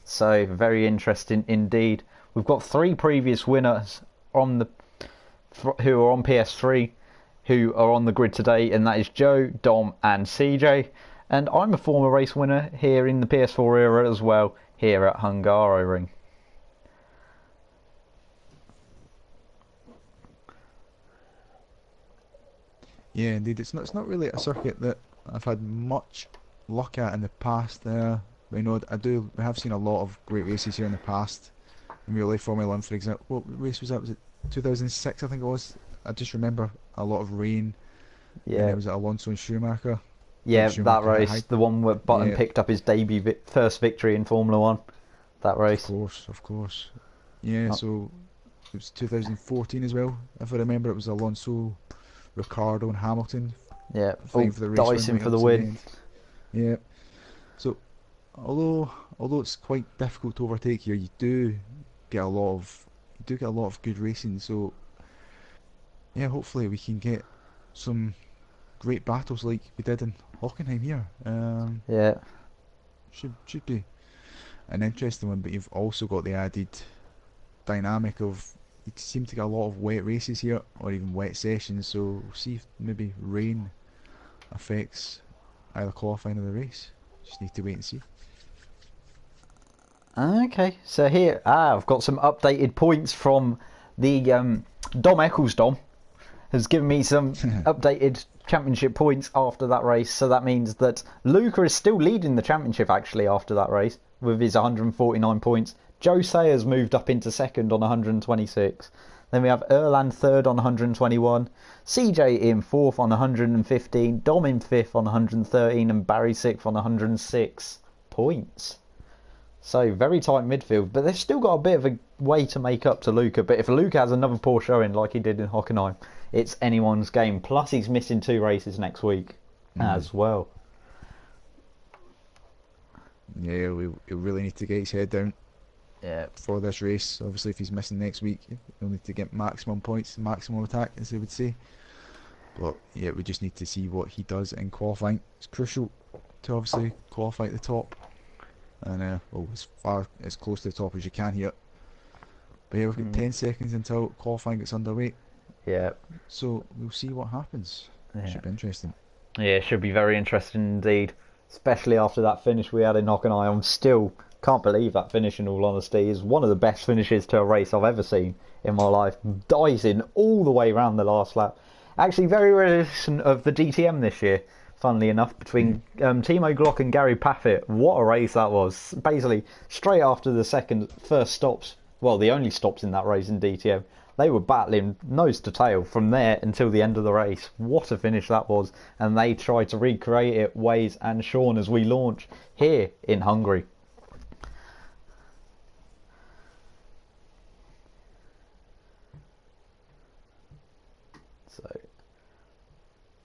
So very interesting indeed. We've got 3 previous winners who are on PS3 who are on the grid today, and that is Joe, Dom and CJ. And I'm a former race winner here in the PS4 era as well, here at Hungaroring. Yeah, indeed. It's not really a circuit that I've had much luck at in the past. We have seen a lot of great races here in the past. In real life Formula 1, for example. What race was that? Was it 2006, I think it was? I just remember a lot of rain. Yeah. And it was at Alonso and Schumacher. Yeah, that race, the one where Button picked up his debut first victory in Formula 1. That race. Of course. Yeah, so it was 2014 as well. If I remember, it was Alonso, Ricciardo and Hamilton. Yeah, fighting for the race, dicing for the win. Yeah. So, although it's quite difficult to overtake here, you do get a lot of good racing. So, yeah, hopefully we can get some great battles like we did in Hockenheim here. Yeah, should be an interesting one, but you've also got the added dynamic of you seem to get a lot of wet races here, or even wet sessions. So we'll see if maybe rain affects either qualifying or the race. Just need to wait and see. Okay, so here I've got some updated points from the Dom Eccles. Dom has given me some updated championship points after that race, so that means that Luca is still leading the championship actually after that race with his 149 points. Joe Sayers moved up into second on 126. Then we have Erland third on 121, CJ in fourth on 115, Dom in fifth on 113, and Barry sixth on 106 points. So very tight midfield, but they've still got a bit of a way to make up to Luca. But if Luca has another poor showing like he did in Hockenheim, it's anyone's game. Plus he's missing 2 races next week as well. Yeah, we really need to get his head down Yeah. for this race. Obviously, if he's missing next week, he'll need to get maximum points, maximum attack, as they would say. But yeah, we just need to see what he does in qualifying. It's crucial to obviously qualify at the top, and well, as close to the top as you can here. But yeah, we've got 10 seconds until qualifying gets underway. Yeah. So we'll see what happens. Yeah. Should be interesting. Yeah, it should be very interesting indeed. Especially after that finish we had in Hockenheim. I'm still can't believe that finish, in all honesty. Is one of the best finishes to a race I've ever seen in my life. Dicing all the way around the last lap. Actually, very reminiscent of the DTM this year, funnily enough, between Timo Glock and Gary Paffett. What a race that was. Basically, straight after the first stops, well, the only stops in that race in DTM, they were battling nose to tail from there until the end of the race. What a finish that was. And they tried to recreate it, Waze and Sean, as we launch here in Hungary. So,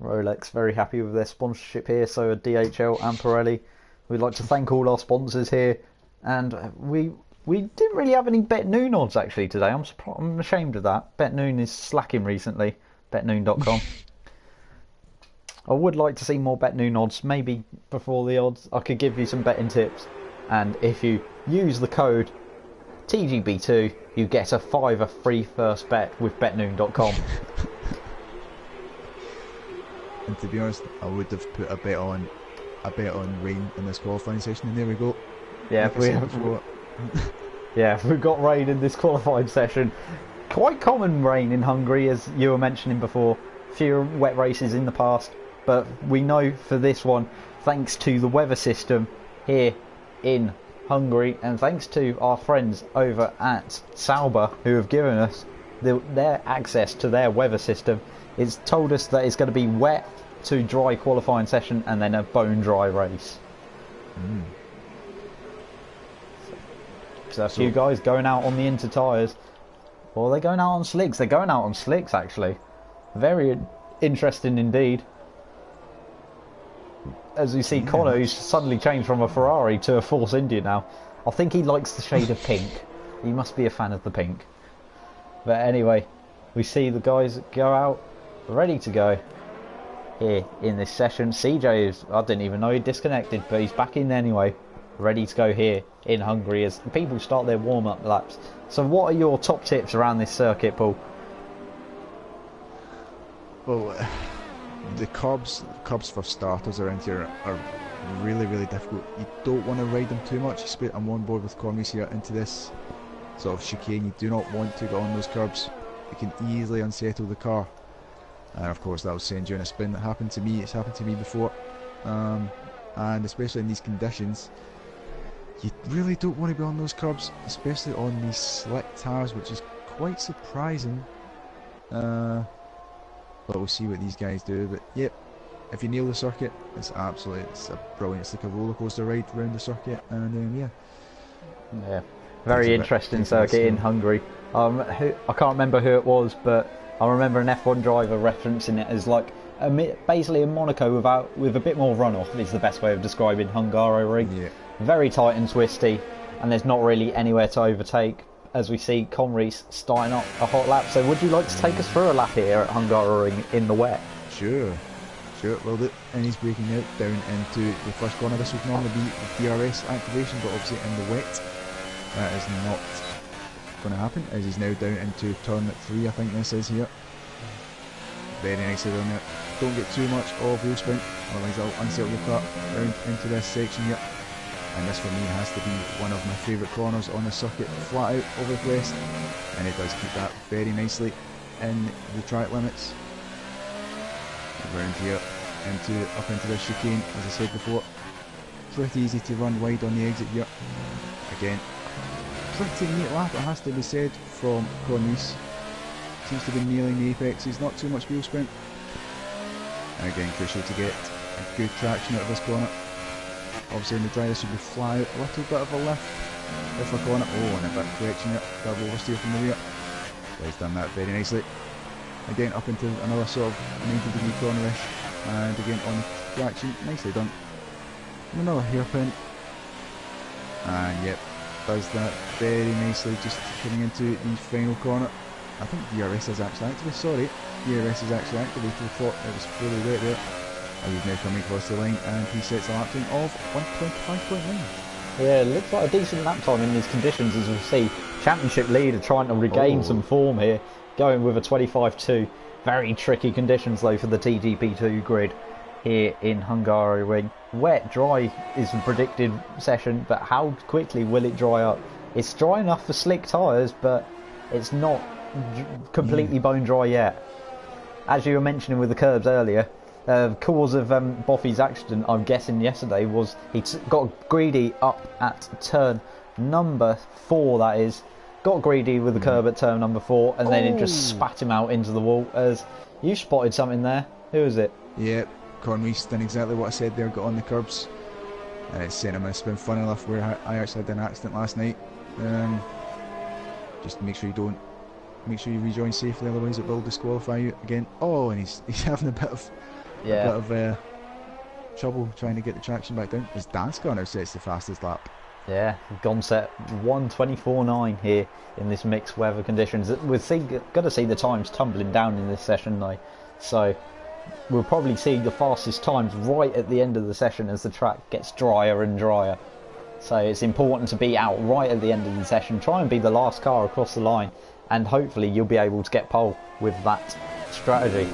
Rolex very happy with their sponsorship here, so are DHL and Pirelli. We'd like to thank all our sponsors here, and we didn't really have any Bet Noon odds actually today. I'm ashamed of that. Bet Noon is slacking recently. BetNoon.com. I would like to see more Bet Noon odds. Maybe before the odds, I could give you some betting tips, and if you use the code TGB2, you get a £5 free first bet with BetNoon.com. And to be honest, I would have put a bet on rain in this qualifying session, and there we go. Yeah, if we've got rain in this qualifying session. Quite common rain in Hungary, as you were mentioning before. Fewer wet races in the past, but we know for this one, thanks to the weather system here in Hungary, and thanks to our friends over at Sauber, who have given us their access to their weather system, it's told us that it's going to be wet to dry qualifying session and then a bone dry race. So a few guys going out on the inter tyres. Or are they going out on slicks? They're going out on slicks, actually. Very interesting indeed. As you see, Connor, who's suddenly changed from a Ferrari to a Force India now. I think he likes the shade of pink. He must be a fan of the pink. But anyway, we see the guys go out, ready to go here in this session. CJ is, I didn't even know he disconnected, but he's back in anyway, ready to go here in Hungary as people start their warm-up laps. So what are your top tips around this circuit, Paul? Well, the curbs for starters around here are really, really difficult. You don't want to ride them too much. I'm on board with Cornice here into this sort of chicane. You do not want to get on those curbs. It can easily unsettle the car. And of course that will send you in a spin. That happened to me. It's happened to me before. And especially in these conditions, you really don't want to be on those curbs, especially on these slick tyres, which is quite surprising. But we'll see what these guys do. But yep, if you nail the circuit, it's a brilliant. It's like a roller coaster ride around the circuit, and yeah, very interesting circuit in Hungary. I can't remember who it was, but I remember an F1 driver referencing it as like basically a Monaco with a bit more runoff is the best way of describing Hungaroring. Yeah. Very tight and twisty, and there's not really anywhere to overtake, as we see Conreis starting up a hot lap. So would you like to take us through a lap here at Hungaroring in the wet? Sure. Well, and he's breaking out down into the first corner. This would normally be the DRS activation, but obviously in the wet that is not going to happen, as he's now down into turn 3, I think this is here. Very nicely down there. Don't get too much of wheel spin, otherwise I'll unsettle your car round into this section here. And this for me has to be one of my favourite corners on the circuit, flat out over the crest, and it does keep that very nicely in the track limits. Around here up into this chicane, as I said before. Pretty easy to run wide on the exit here. Again, pretty neat lap, it has to be said, from Cornice. Seems to be nailing the apexes, not too much wheel sprint. And again, crucial to get a good traction out of this corner. Obviously in the dry this should be fly out, a little bit of a lift if a corner. Oh, and a bit of correction here, double oversteer from the rear. He's done that very nicely. Again up into another sort of 90-degree cornerish, and again on the traction, nicely done. And another hairpin, And yep, does that very nicely, just coming into the final corner. I think DRS is actually activated, sorry. DRS is actually activated, I thought it was fully wet there. And he's now coming across the line and he sets a lap time of 1:25.9. Yeah, it looks like a decent lap time in these conditions, as we see. Championship leader trying to regain some form here, going with a 25.2. Very tricky conditions though for the TGP2 grid here in Hungary. Wet, dry is the predicted session, but how quickly will it dry up? It's dry enough for slick tyres, but it's not completely bone dry yet. As you were mentioning with the curbs earlier, cause of Boffy's accident, I'm guessing yesterday, was he got greedy up at turn number 4, that is. Got greedy with the curb at turn number 4, and then it just spat him out into the wall. As you spotted something there. Who is it? Yep, Conway's done exactly what I said there, got on the curbs. And it sent him a spin. Funny enough, where I actually had an accident last night. Just make sure you rejoin safely, otherwise it will disqualify you again. Oh, and he's having a bit of trouble trying to get the traction back down. His dance car now sets the fastest lap. Yeah, gone set 1:24.9 here in this mixed weather conditions. We're going to see the times tumbling down in this session though, so we'll probably see the fastest times right at the end of the session as the track gets drier and drier. So it's important to be out right at the end of the session. Try and be the last car across the line, and hopefully you'll be able to get pole with that strategy.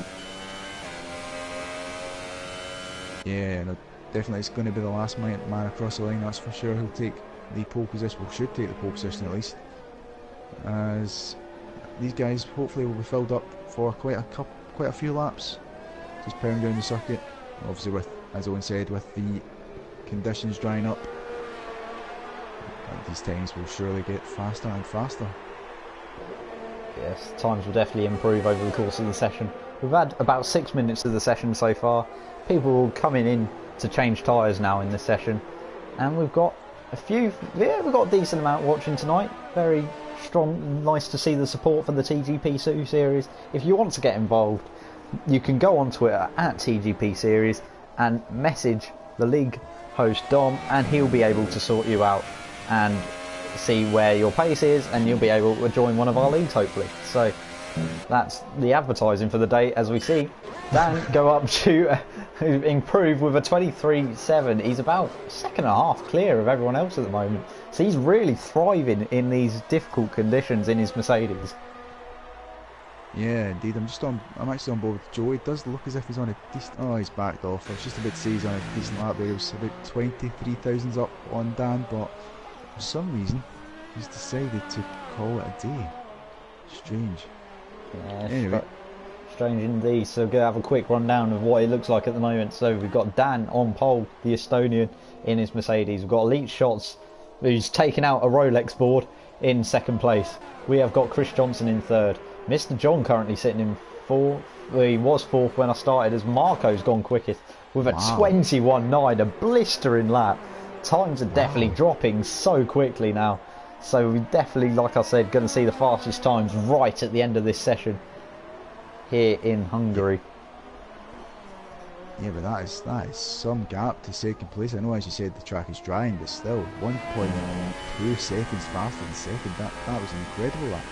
Yeah, no, definitely it's going to be the last man across the line, that's for sure. He'll take the pole position, well, should take the pole position at least, as these guys hopefully will be filled up for quite a few laps, just powering down the circuit. Obviously, with, as Owen said, with the conditions drying up, these times will surely get faster and faster. Yes, times will definitely improve over the course of the session. We've had about 6 minutes of the session so far. People coming in to change tyres now in this session, and we've got we've got a decent amount watching tonight. Very strong, nice to see the support for the TGP2 series. If you want to get involved, you can go on Twitter at TGP series and message the league host Dom, and he'll be able to sort you out and see where your pace is, and you'll be able to join one of our leagues hopefully. So that's the advertising for the day, as we see Dan go up to improve with a 23.7. He's about a second and a half clear of everyone else at the moment, so he's really thriving in these difficult conditions in his Mercedes. Yeah, indeed. I'm actually on board with Joe. It does look as if he's on a decent... Oh, he's backed off. I was just about to say he's on a decent lap there. He was about 23,000 up on Dan, but for some reason he's decided to call it a day. Strange. Yeah, anyway, strange indeed. So we're going to have a quick rundown of what it looks like at the moment. So we've got Dan on pole, the Estonian, in his Mercedes. We've got Elite Shots, who's taken out a Rolex board, in second place. We have got Chris Johnson in third. Mr. John currently sitting in fourth. Well, he was fourth when I started, as Marco's gone quickest with a 21.9, a blistering lap. Times are definitely dropping so quickly now. So we definitely, like I said, going to see the fastest times right at the end of this session here in Hungary. Yeah, but that is some gap to second place. I know, as you said, the track is drying, but still 1.2 seconds faster than second. That was an incredible lap.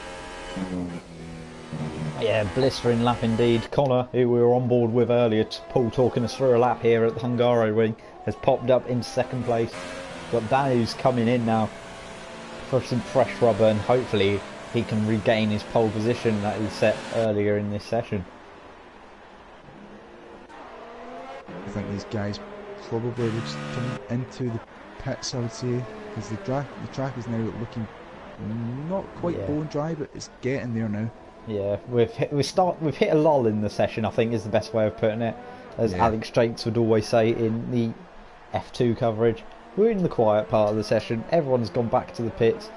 Yeah, blistering lap indeed. Connor, who we were on board with earlier, Paul talking us through a lap here at the Hungary Ring, has popped up in second place. Got Dan who's coming in now for some fresh rubber, and hopefully he can regain his pole position that he set earlier in this session. I think these guys probably will just come into the pits, I would say, because the track is now looking not quite bone dry, but it's getting there now. Yeah, we've hit a lull in the session, I think is the best way of putting it. As Alex Straits would always say in the F2 coverage, we're in the quiet part of the session. Everyone's gone back to the pits.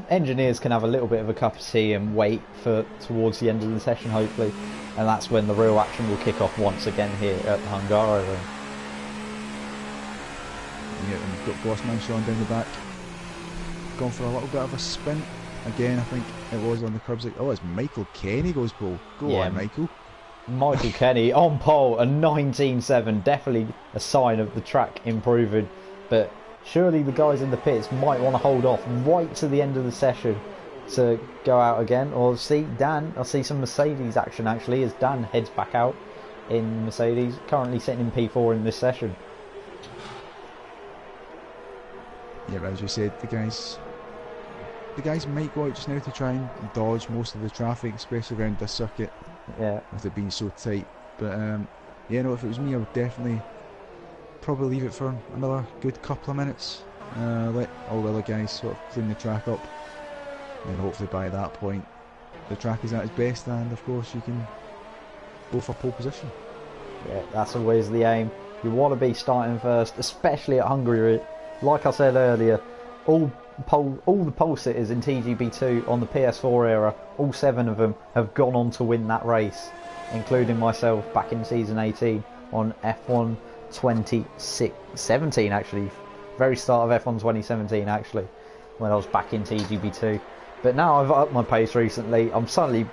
Engineers can have a little bit of a cup of tea and wait for towards the end of the session, hopefully, and that's when the real action will kick off once again here at the Hungary Ring. Yeah, and we've got Bossman Sean down the back, gone for a little bit of a spin. Again, I think it was on the curbs. Oh, it's Michael Kenny goes pole. Go on, Michael. Michael Kenny on pole, a 19.7, definitely a sign of the track improving. But surely the guys in the pits might want to hold off right to the end of the session to go out again. Or see Dan, I see some Mercedes action actually as Dan heads back out in Mercedes, currently sitting in P4 in this session. Yeah, but as you said, the guys might go out just now to try and dodge most of the traffic, especially around this circuit. Yeah. With it being so tight. But yeah, no, if it was me, I would definitely probably leave it for another good couple of minutes. Let all the other guys sort of clean the track up. And hopefully by that point, the track is at its best, and of course you can go for pole position. Yeah, that's always the aim. You want to be starting first, especially at Hungary. Like I said earlier, all the pole sitters in TGP2 on the PS4 era, all 7 of them have gone on to win that race, including myself back in season 18 on F1 2017 actually. Very start of F1 2017 actually, when I was back in TGP2. But now I've upped my pace recently. I'm suddenly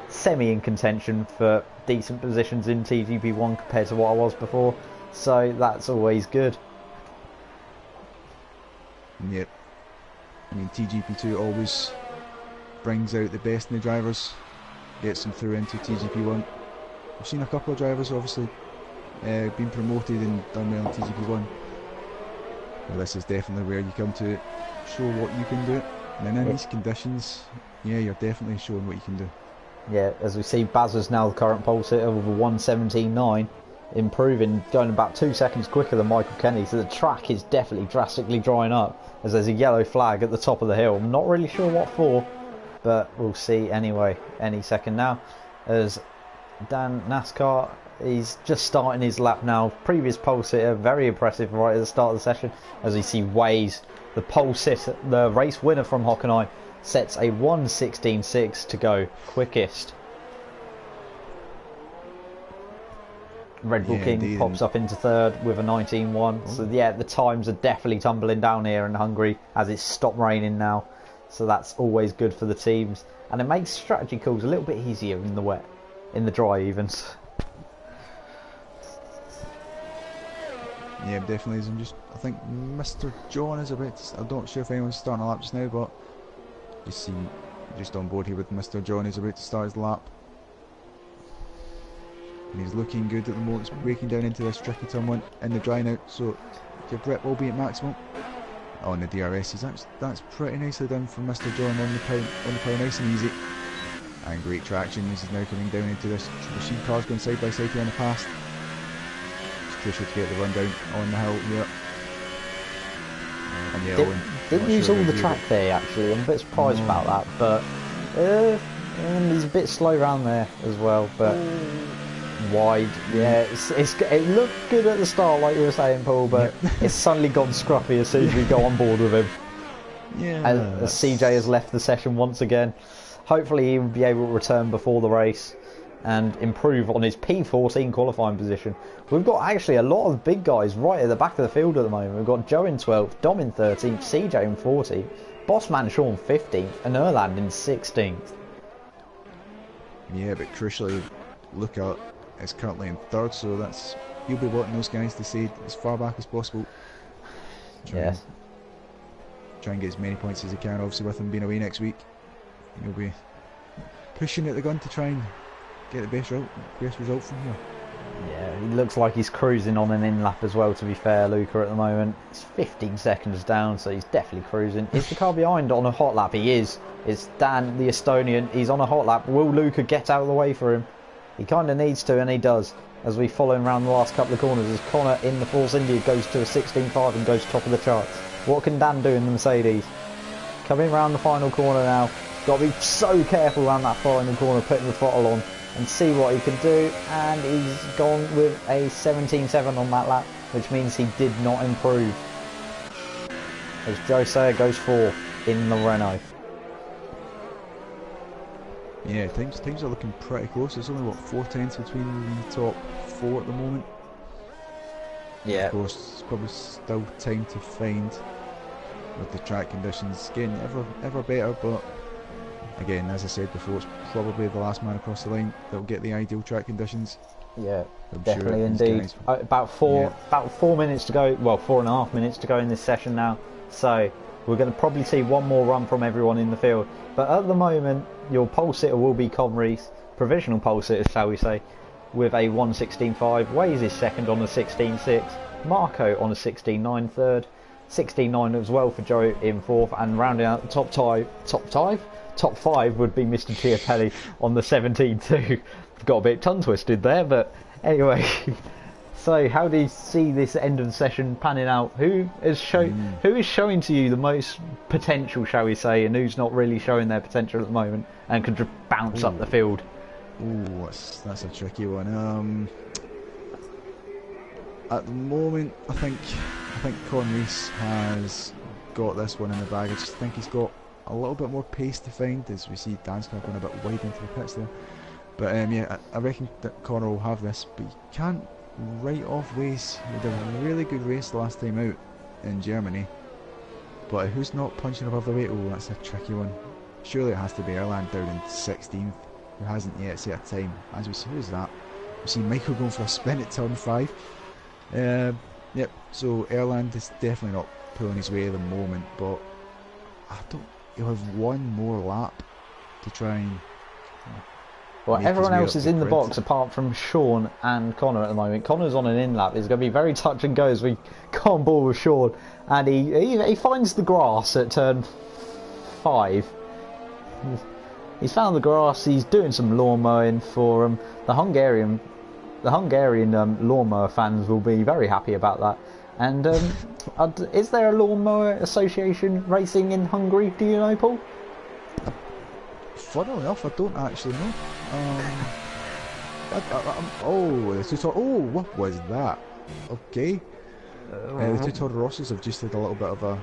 semi in contention for decent positions in TGP1 compared to what I was before, so that's always good. Yep. I mean, TGP2 always brings out the best in the drivers, gets them through into TGP1. I've seen a couple of drivers obviously been promoted and done well in TGP1. Well, this is definitely where you come to show what you can do. And in these conditions, yeah, you're definitely showing what you can do. Yeah, as we see, Baz is now the current pole sitter with a 1:17.9, improving, going about 2 seconds quicker than Michael Kenny. So the track is definitely drastically drying up, as there's a yellow flag at the top of the hill. I'm not really sure what for, but we'll see anyway, any second now. As Dan NASCAR, he's just starting his lap now. Previous pole sitter, very impressive right at the start of the session. As we see Waze, the pole sitter, the race winner from Hockenheim, sets a 1:16.6 to go quickest. Red Bull King indeed. pops up into third with a 19.1. So yeah, the times are definitely tumbling down here in Hungary as it's stopped raining now. So that's always good for the teams, and it makes strategy calls a little bit easier in the wet, in the dry even. Yeah, definitely is. I think Mr. John is a bit. I'm not sure if anyone's starting a lap just now, but just on board here with Mr. John. He's about to start his lap, and he's looking good at the moment. He's breaking down into this tricky turn one in the dry now, so your grip will be at maximum. On the DRS, that's pretty nicely done from Mr. John on the power, nice and easy, and great traction. This is now coming down into this machine. Cars going side by side here on the pass. Crucial to get the run down on the hill here. And yeah, didn't use all the track there actually. I'm a bit surprised about that, but he's a bit slow around there as well. But wide, yeah, it looked good at the start, like you were saying, Paul, but it's suddenly gone scruffy as soon as we go on board with him. Yeah, as CJ has left the session once again. Hopefully he will be able to return before the race and improve on his P14 qualifying position. We've got actually a lot of big guys right at the back of the field at the moment. We've got Joe in 12th, Dom in 13th, CJ in 14th, Bossman Sean 15th, and Erland in 16th. Yeah, but crucially, Luca is currently in 3rd, so he'll be wanting those guys to stay as far back as possible. Try and get as many points as he can, obviously with him being away next week. He'll be pushing at the gun to try and get the best result from here. Yeah, he looks like he's cruising on an in-lap as well, to be fair, Luca, at the moment. It's 15 seconds down, so he's definitely cruising. Is the car behind on a hot lap? He is. It's Dan, the Estonian. He's on a hot lap. Will Luca get out of the way for him? He kind of needs to, and he does, as we follow him around the last couple of corners, as Connor in the Force India goes to a 16.5 and goes top of the charts. What can Dan do in the Mercedes? Coming around the final corner now. Got to be so careful around that final corner, putting the throttle on and see what he can do, and he's gone with a 17.7 on that lap, which means he did not improve. As Joe Sayer goes 4th in the Renault. Yeah, teams are looking pretty close. There's only, 4 tenths between the top 4 at the moment. Yeah. Of course, it's probably still time to find, with the track conditions getting ever better, but again, as I said before, it's probably the last man across the line that will get the ideal track conditions. Yeah, I'm definitely sure these indeed. guys, About yeah. 4 minutes to go. Well, 4.5 minutes to go in this session now. So we're going to probably see one more run from everyone in the field. But at the moment, your pole sitter will be Connery's provisional pole sitter, shall we say, with a 1:16.5. Waze is second on a 16.6. Marco on a 16.9 third. 16.9 as well for Joe in fourth, and rounding out the top five would be Mr. Chiapelli on the 17.2. Got a bit tongue twisted there, but anyway. So, how do you see this end of the session panning out? Who is showing to you the most potential, shall we say, and who's not really showing their potential at the moment and could just bounce up the field? Ooh, that's a tricky one. At the moment, I think Con Rees has got this one in the bag. I just think he's got a little bit more pace to find, as we see Dan's kind of going a bit wide into the pits there. But yeah, I reckon that Connor will have this, but you can't write off Waze. He did a really good race the last time out in Germany. But who's not punching above the weight? Oh, that's a tricky one. Surely it has to be Erland down in 16th, who hasn't yet set a time. As we see, who's that? We see Michael going for a spin at turn 5. Yep, so Erland is definitely not pulling his weight at the moment, but he'll have one more lap to try and... Well, everyone else is in the box apart from Sean and Connor at the moment. Connor's on an in lap. It's going to be very touch and go as we go on board with Sean, and he finds the grass at turn 5. He's found the grass. He's doing some lawn mowing for him. The Hungarian lawnmower fans will be very happy about that. And is there a lawnmower association racing in Hungary? Do you know, Paul? Funnily enough, I don't actually know. The two what was that? Okay. The two Toro Rossos have just had a little bit of a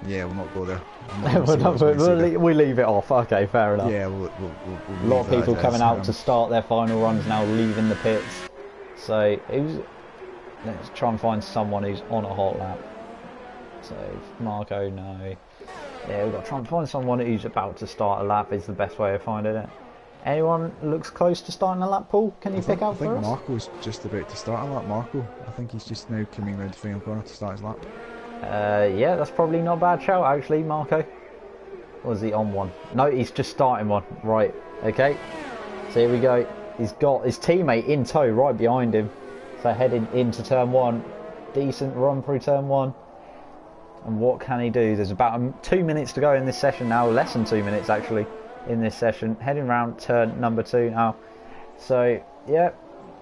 yeah, we'll not go there. We leave it off. Okay, fair enough. Yeah, we'll a lot of people coming out to start their final runs now, leaving the pits. So let's try and find someone who's on a hot lap. So Marco, no. Yeah, we've got to try and find someone who's about to start a lap. Is the best way of finding it. Anyone looks close to starting a lap, Paul? Can you pick out for us? I think Marco's just about to start a lap. Marco, I think he's just now coming round the final corner to start his lap. Yeah, that's probably not a bad shout actually, Marco. Or is he on one? No, he's just starting one. Right, okay. So here we go. He's got his teammate in tow right behind him. So heading into turn 1. Decent run through turn 1. And what can he do? There's about 2 minutes to go in this session now. Less than 2 minutes actually in this session. Heading round turn number 2 now. So, yeah,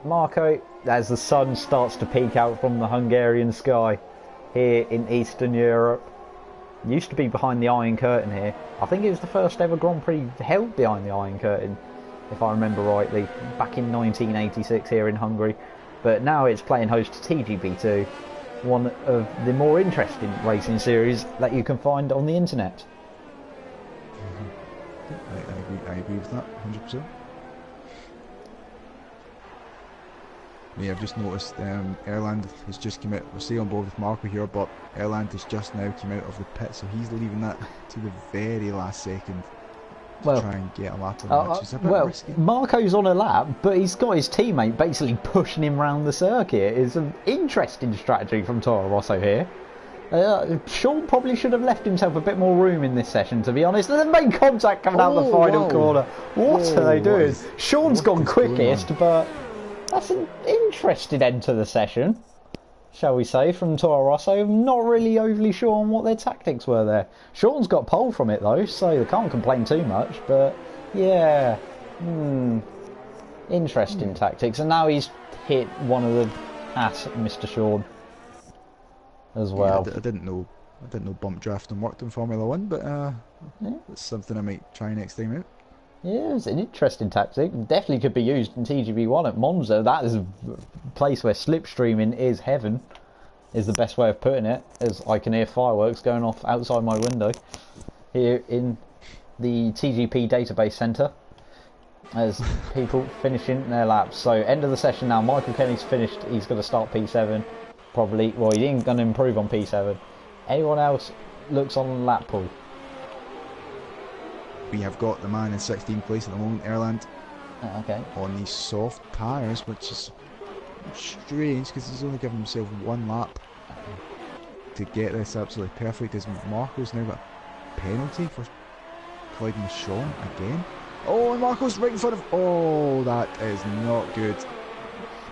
Marco, as the sun starts to peek out from the Hungarian sky here in Eastern Europe. Used to be behind the Iron Curtain here. I think it was the first ever Grand Prix held behind the Iron Curtain, if I remember rightly, back in 1986 here in Hungary. But now it's playing host to TGP2, one of the more interesting racing series that you can find on the internet. I agree with that, 100%. Yeah, I've just noticed Erland has just come out. We're still on board with Marco here, but Erland has just now come out of the pit, so he's leaving that to the very last second to try and get a lap on, which is a bit risky. Marco's on a lap, but he's got his teammate basically pushing him around the circuit. It's an interesting strategy from Toro Rosso here. Sean probably should have left himself a bit more room in this session, to be honest. And then made contact coming out the final corner. What are they doing? Sean's gone quickest, but that's an interesting end to the session, shall we say, from Toro Rosso. I'm not really overly sure on what their tactics were there. Sean's got pole from it though, so they can't complain too much. But yeah, interesting tactics. And now he's hit one of the Mr. Sean as well. Yeah, I didn't know bump drafting worked in Formula 1, but that's something I might try next time out. Yeah, it's an interesting tactic. Definitely could be used in TGV1 at Monza. That is a place where slipstreaming is heaven, is the best way of putting it, as I can hear fireworks going off outside my window here in the TGP database centre as people finishing their laps. So end of the session now. Michael Kenny's finished. He's going to start P7 probably. Well, he ain't going to improve on P7. Anyone else looks on lap pool? We have got the man in 16th place at the moment, Erland. Okay. on these soft tyres, which is strange because he's only given himself one lap to get this absolutely perfect. As Marco's now got a penalty for colliding with Sean again. Oh, and Marco's right in front of... Oh, that is not good.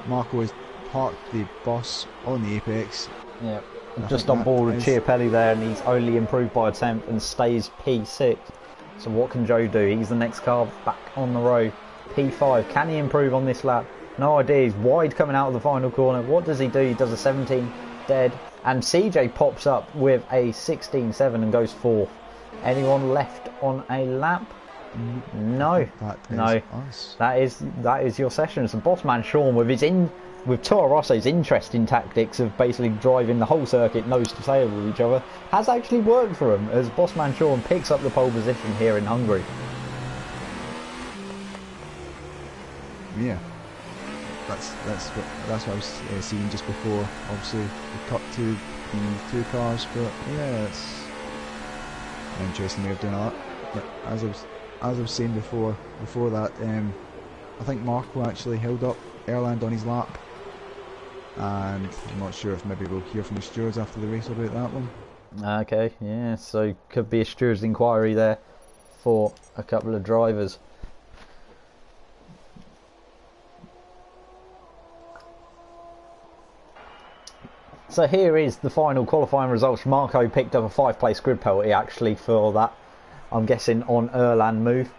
Marco has parked the bus on the apex. Yeah, just on board with Chiapelli there, and he's only improved by a tenth and stays P6. So what can Joe do? He's the next car back on the road. P5, can he improve on this lap? No idea. He's wide coming out of the final corner. What does he do? He does a 17 dead, and CJ pops up with a 16.7 and goes 4th. Anyone left on a lap? No, no. Us. That is your session. So Bossman Sean with Toro Rosso's interesting tactics of basically driving the whole circuit nose to tail with each other has actually worked for him, as Bossman Sean picks up the pole position here in Hungary. Yeah, that's what I was seeing just before. Obviously, the cut to the two cars, but yeah, it's an interesting way of doing that. But as I was saying before that, I think Marco actually held up Erland on his lap, and I'm not sure if maybe we'll hear from the stewards after the race about that one. Okay, yeah, so could be a stewards inquiry there for a couple of drivers. So here is the final qualifying results. Marco picked up a 5th-place grid penalty actually for that, I'm guessing, on Erland move.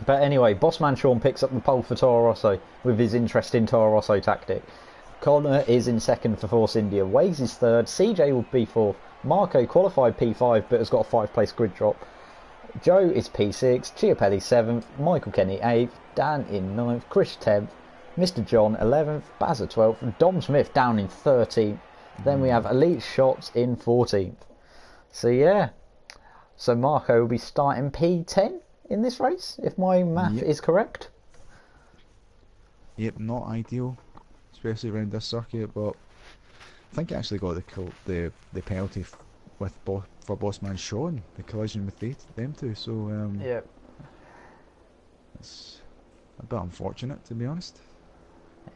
But anyway, Bossman Sean picks up the pole for Toro Rosso with his interesting Toro Rosso tactic. Connor is in 2nd for Force India. Waze is 3rd. CJ will be 4th. Marco qualified P5 but has got a 5th-place grid drop. Joe is P6. Chiapelli 7th. Michael Kenny 8th. Dan in 9th. Chris 10th. Mr. John 11th. Bazza 12th. And Dom Smith down in 13th. Then we have Elite Shots in 14th. So yeah, so Marco will be starting P10 in this race, if my math is correct. Yep, not ideal, especially around this circuit, but I think I actually got the penalty for Bossman Sean, the collision with them two. So yeah, it's a bit unfortunate, to be honest.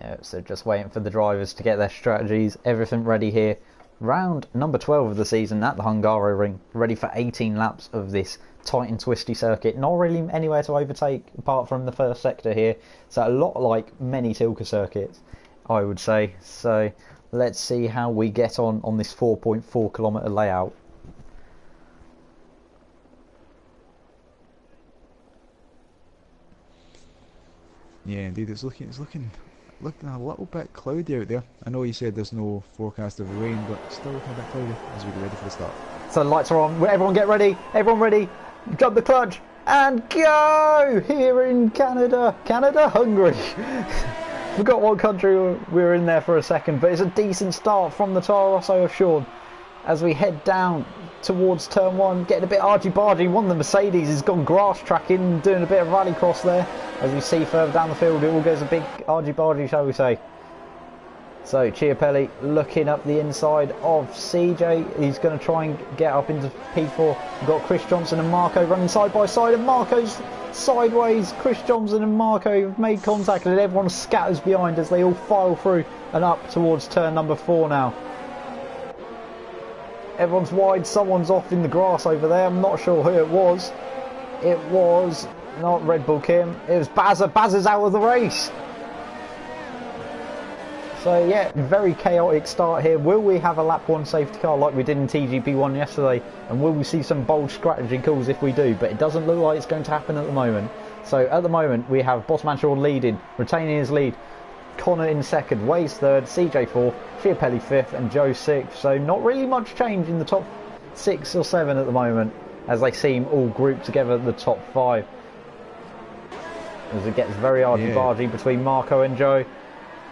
Yeah, so just waiting for the drivers to get their strategies, everything ready here. Round number 12 of the season at the Hungaroring, ready for 18 laps of this tight and twisty circuit. Not really anywhere to overtake apart from the first sector here, so a lot like many Tilke circuits, I would say. So let's see how we get on this 4.4 kilometre layout. Yeah, indeed, it's looking a little bit cloudy out there. I know you said there's no forecast of rain, but still looking a bit cloudy as we get ready for the start. So the lights are on. Everyone get ready. Everyone ready. Jump the clutch and go! Here in Canada, Hungary. Forgot what country we were in there for a second, but it's a decent start from the Toro Rosso of Sean as we head down towards turn 1, getting a bit argy-bargy. One of the Mercedes has gone grass tracking, doing a bit of rallycross there. As we see further down the field, it all goes a big argy-bargy, shall we say. So Chiapelli looking up the inside of CJ. He's going to try and get up into P4. We've got Chris Johnson and Marco running side by side, and Marco's sideways. Chris Johnson and Marco have made contact, and everyone scatters behind as they all file through and up towards turn number 4 now. Everyone's wide, someone's off in the grass over there. I'm not sure who it was. It was not Red Bull Kim, it was Bazza. Bazza's out of the race. So yeah, very chaotic start here. Will we have a lap 1 safety car like we did in TGP1 yesterday? And will we see some bold strategy calls if we do? But it doesn't look like it's going to happen at the moment. So at the moment we have Bossman Sean leading, retaining his lead. Connor in 2nd, Waze 3rd, CJ 4th, Chiapelli 5th and Joe 6th. So not really much change in the top 6 or 7 at the moment, as they seem all grouped together at the top 5. As it gets very argy-bargy between Marco and Joe.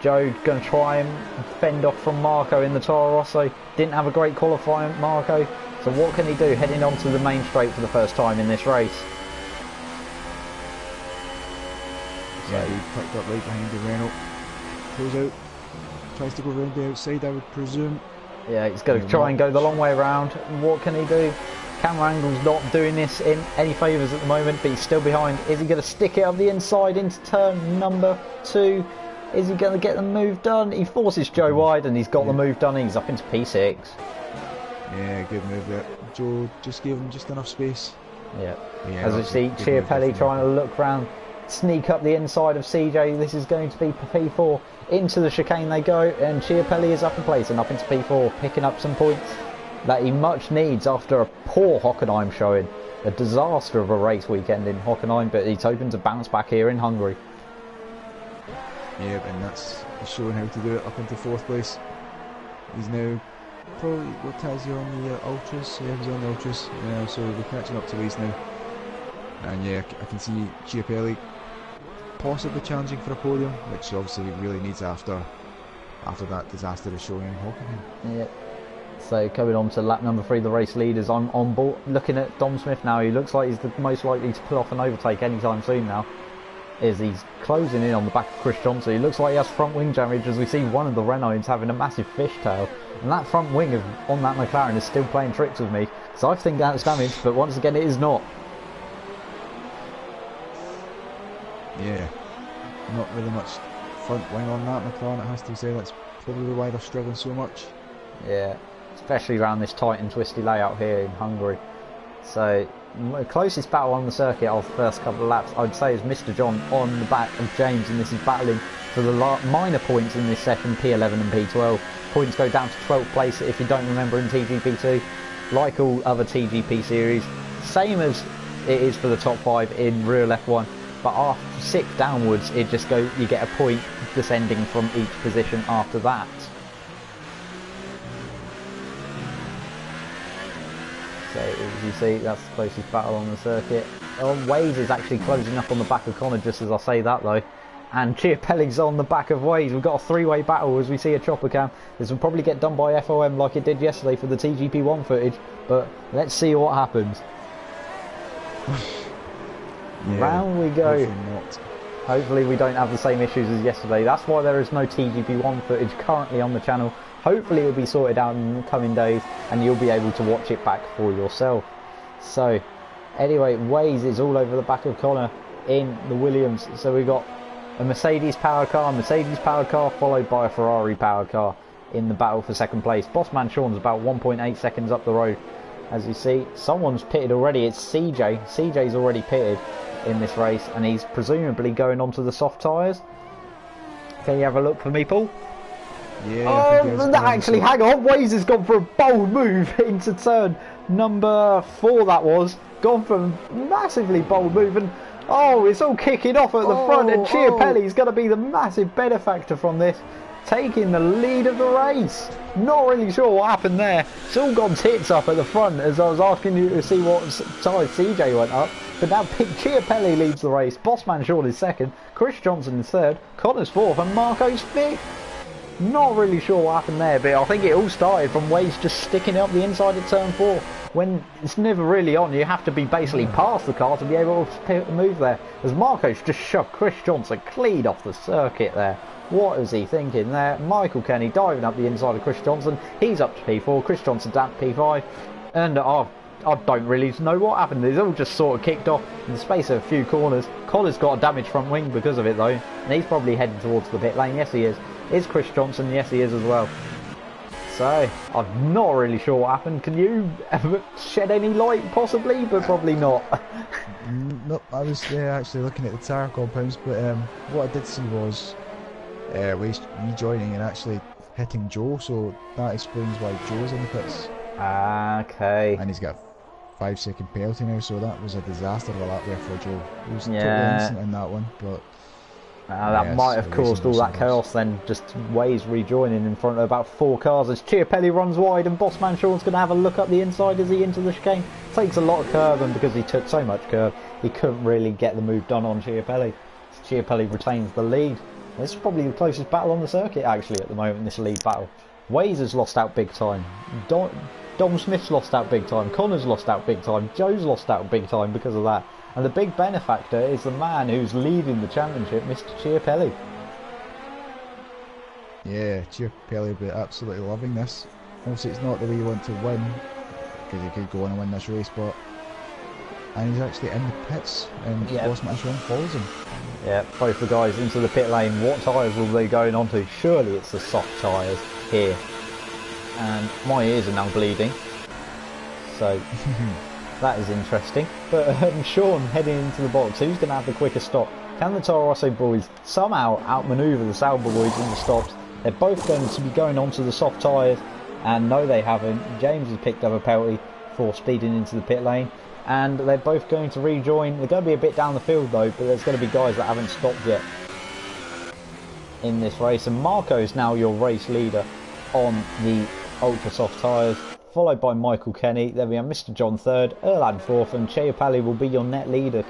Joe going to try and fend off from Marco in the Toro Rosso. Didn't have a great qualifying, Marco. So what can he do heading onto the main straight for the first time in this race? Yeah, he picked up right behind the Renault. Goes out, tries to go round the outside, I would presume. Yeah, he's going to try and go the long way around. What can he do? Camera angle's not doing this in any favours at the moment, but he's still behind. Is he going to stick it up the inside into turn number 2? Is he going to get the move done? He forces Joe wide and he's got the move done. He's up into P6. Yeah, good move there. Joe just gave him just enough space. Yeah. Yeah, as we see, Chiapelli trying to look round, sneak up the inside of CJ. This is going to be P4. Into the chicane they go, and Chiapelli is up in place and up into P4, picking up some points that he much needs after a poor Hockenheim showing. A disaster of a race weekend in Hockenheim, but he's hoping to bounce back here in Hungary. Yeah, and that's showing how to do it up into 4th place. He's now probably, what has he on the Ultras? Yeah, he's on the Ultras. So we're catching up to Waze now. And yeah, I can see Chiapelli possibly challenging for a podium, which obviously he really needs after that disastrous showing in Hockenheim. Yeah. So coming on to lap number 3, the race leaders. I'm on board looking at Dom Smith now. He looks like he's the most likely to pull off an overtake anytime soon now. As he's closing in on the back of Chris Johnson. He looks like he has front wing damage, as we see one of the Renaults having a massive fishtail. And that front wing on that McLaren is still playing tricks with me. So I think that's damaged, but once again it is not. Yeah, not really much front wing on that McLaren, it has to be said. That's probably why they're struggling so much. Yeah, especially around this tight and twisty layout here in Hungary. So the closest battle on the circuit of the first couple of laps, I'd say, is Mr. John on the back of James, and this is battling for the minor points in this session, P11 and P12. Points go down to 12th place if you don't remember in TGP2. Like all other TGP series, same as it is for the top 5 in real F1, but after 6 downwards, it just goes, you get a point descending from each position after that. So as you see, that's the closest battle on the circuit. Waze is actually closing up on the back of Connor just as I say that though. And Chiapelli's on the back of Waze. We've got a 3-way battle as we see a chopper cam. This will probably get done by FOM like it did yesterday for the TGP1 footage. But let's see what happens. Yeah, round we go. not. Hopefully we don't have the same issues as yesterday. That's why there is no TGP1 footage currently on the channel. Hopefully it'll be sorted out in the coming days and you'll be able to watch it back for yourself. So anyway, Waze is all over the back of Connor in the Williams. So we've got a Mercedes powered car followed by a Ferrari powered car in the battle for second place. Bossman Sean's about 1.8 seconds up the road. As you see, someone's pitted already. It's CJ. CJ's already pitted in this race and he's presumably going onto the soft tyres. Can you have a look for me, Paul? Yeah, actually, hang on. Waze has gone for a bold move into turn number 4. That was gone for a massively bold move, and it's all kicking off at the front. And Chiapelli's going to be the massive benefactor from this, taking the lead of the race. Not really sure what happened there. It's all gone tits up at the front as I was asking you to see what size CJ went up. But now Chiapelli leads the race. Bossman Sean is second. Chris Johnson is third. Connor's fourth, and Marco's fifth. Not really sure what happened there, but I think it all started from Waze just sticking up the inside of turn 4. When it's never really on, you have to be basically past the car to be able to move there. As Marco's just shoved Chris Johnson clean off the circuit there. What is he thinking there? Michael Kenny diving up the inside of Chris Johnson. He's up to P4, Chris Johnson's at P5. And I don't really know what happened. It's all just sort of kicked off in the space of a few corners. Connor's got a damaged front wing because of it though. And he's probably heading towards the pit lane. Yes, he is. Is Chris Johnson? Yes, he is as well. So, I'm not really sure what happened. Can you shed any light? Possibly, but probably not. Nope, I was actually looking at the tyre compounds, but what I did see was Waze rejoining and actually hitting Joe, so that explains why Joe's in the pits. Okay. And he's got a 5-second penalty now, so that was a disaster of a lap there for Joe. He was totally innocent in that one, but... that might have caused all that chaos then, just Waze rejoining in front of about 4 cars as Chiapelli runs wide and Bossman Sean's going to have a look up the inside as he into the chicane. Takes a lot of curve, and because he took so much curve, he couldn't really get the move done on Chiapelli. Chiapelli retains the lead. This is probably the closest battle on the circuit actually at the moment, this lead battle. Waze has lost out big time. Dom Smith's lost out big time. Connor's lost out big time. Joe's lost out big time because of that. And the big benefactor is the man who's leading the championship, Mr. Chiapelli. Yeah, Chiapelli will be absolutely loving this. Obviously it's not the way you want to win because he could go on and win this race, but and he's actually in the pits, and Boss Michelin follows him. Yeah, both the guys into the pit lane. What tyres will they going on to? Surely it's the soft tyres here. And my ears are now bleeding, so that is interesting. But Sean heading into the box, who's going to have the quicker stop? Can the Toro Rosso boys somehow outmaneuver the Sauber boys in the stops? They're both going to be going onto the soft tyres, and no they haven't. James has picked up a penalty for speeding into the pit lane, and they're both going to rejoin. They're going to be a bit down the field though, but there's going to be guys that haven't stopped yet in this race, and Marco's now your race leader on the ultra soft tyres, followed by Michael Kenny. Then we have Mr. John third, Erland fourth, and Chiapelli will be your net leader,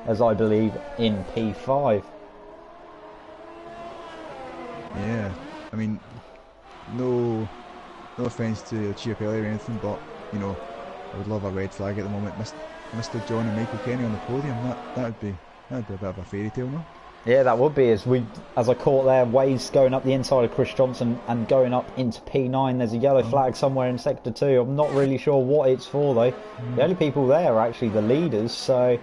as I believe, in P5. Yeah, I mean, no offence to Chiapelli or anything, but you know, I would love a red flag at the moment. Mr. John and Michael Kenny on the podium. That'd be a bit of a fairy tale, no? Yeah, that would be, as I caught there, Waze going up the inside of Chris Johnson and going up into P9. There's a yellow flag somewhere in Sector 2. I'm not really sure what it's for though. The only people there are actually the leaders, so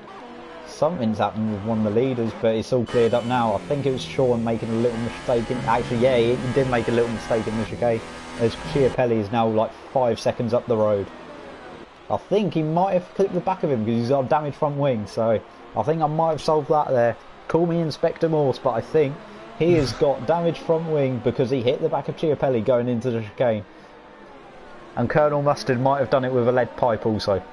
something's happened with one of the leaders, but it's all cleared up now. I think it was Sean making a little mistake actually, yeah, he did make a little mistake in the chicane, as Chiapelli is now like 5 seconds up the road. I think he might have clipped the back of him because he's got a damaged front wing, so I think I might have solved that there. Call me Inspector Morse, but I think he has got damaged front wing because he hit the back of Chiapelli going into the chicane. And Colonel Mustard might have done it with a lead pipe also.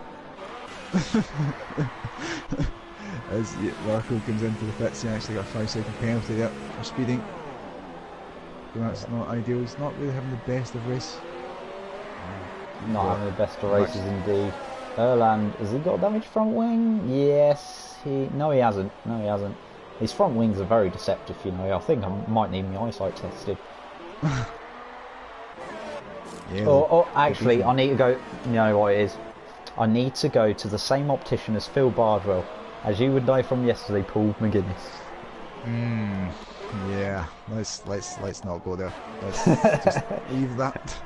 As Marco comes into the pits, he actually got a 5-second penalty there for speeding. So that's not ideal. He's not really having the best of race. Not having the best of races indeed. Erland, has he got a damaged front wing? Yes. No, he hasn't. No, he hasn't. His front wings are very deceptive, you know. I think I might need my eyesight tested. Yeah, or actually, I need to go. You know what it is? I need to go to the same optician as Phil Bardwell, as you would know from yesterday, Paul McGuinness. Yeah. Let's not go there. Let's just leave that.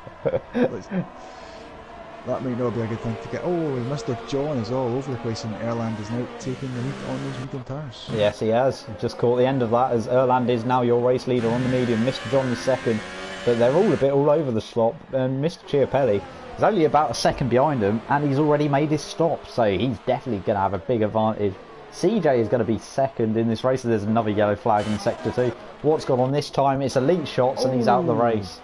That might not be a good thing to get. Oh, Mr. John is all over the place, and Erland is now taking the lead on those medium tyres. Yes, he has. Just caught the end of that, as Erland is now your race leader on the medium. Mr. John is second, but they're all a bit all over the slop. And Mr. Chiapelli is only about a second behind him, and he's already made his stop, so he's definitely going to have a big advantage. CJ is going to be second in this race. There's another yellow flag in Sector 2. What's gone on this time? It's elite shots, and he's out of the race.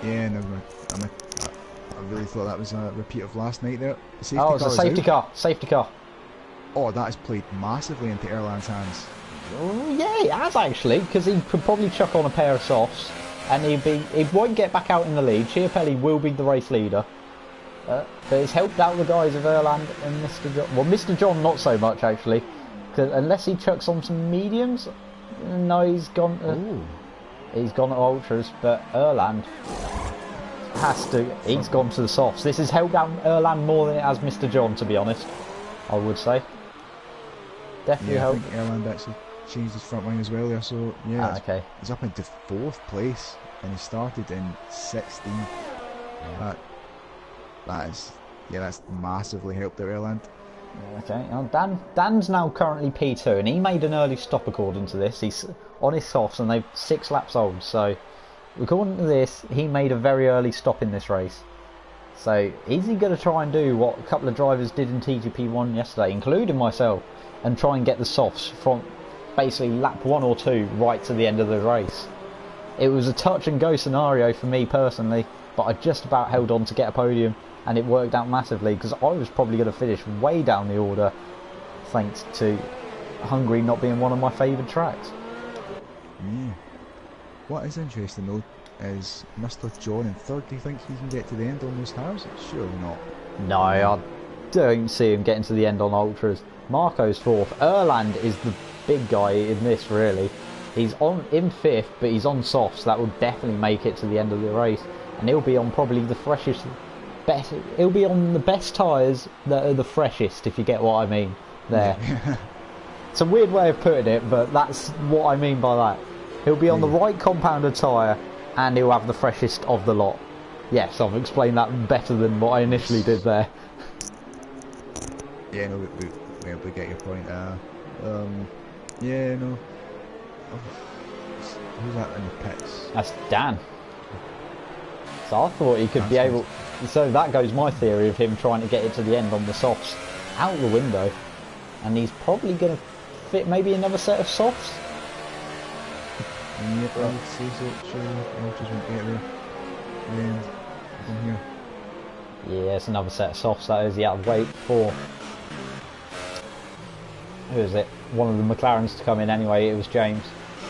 Yeah, no, I really thought that was a repeat of last night there. Oh, it's a safety car. Safety car. Oh, that has played massively into Erland's hands. Oh, yeah, it has actually, because he could probably chuck on a pair of softs, and he won't get back out in the lead. Chiapelli will be the race leader. But it's helped out the guys of Erland and Mr. John. Well, Mr. John not so much actually, because unless he chucks on some mediums. No, he's gone. He's gone to ultras, but Erland has to. He's gone to the softs. This has helped out Erland more than it has Mr. John, to be honest. I would say. Definitely helped. I think Erland actually changed his front wing as well there, so yeah. Okay. He's up into 4th place, and he started in 16th. Yeah. That's massively helped out Erland. Okay, now Dan's now currently P2, and he made an early stop according to this. He's on his softs, and they're 6 laps old. So, according to this, he made a very early stop in this race. So, is he going to try and do what a couple of drivers did in TGP1 yesterday, including myself, and try and get the softs from basically lap 1 or 2 right to the end of the race? It was a touch and go scenario for me personally, but I just about held on to get a podium. And it worked out massively because I was probably going to finish way down the order thanks to Hungary not being one of my favoured tracks. Yeah. What is interesting though is Mr. John in 3rd. Do you think he can get to the end on those tires? Surely not. No, I don't see him getting to the end on ultras. Marco's 4th. Erland is the big guy in this really. He's in 5th, but he's on softs. That will definitely make it to the end of the race. And he'll be on probably the freshest... He'll be on the best tyres that are the freshest, if you get what I mean there. It's a weird way of putting it, but that's what I mean by that. He'll be on the right compounded tyre, and he'll have the freshest of the lot. Yes, I've explained that better than what I initially did there. Yeah, no, we get your point. Yeah, no. Oh, who's that in the pits? That's Dan. So I thought he could That's be able... So that goes my theory of him trying to get it to the end on the softs out the window. And he's probably going to fit maybe another set of softs. Yep, I would say so. Sure, I just won't get there. Then, from here. Yeah, it's another set of softs, that is. Yeah, wait for... Who is it? One of the McLarens to come in anyway, it was James.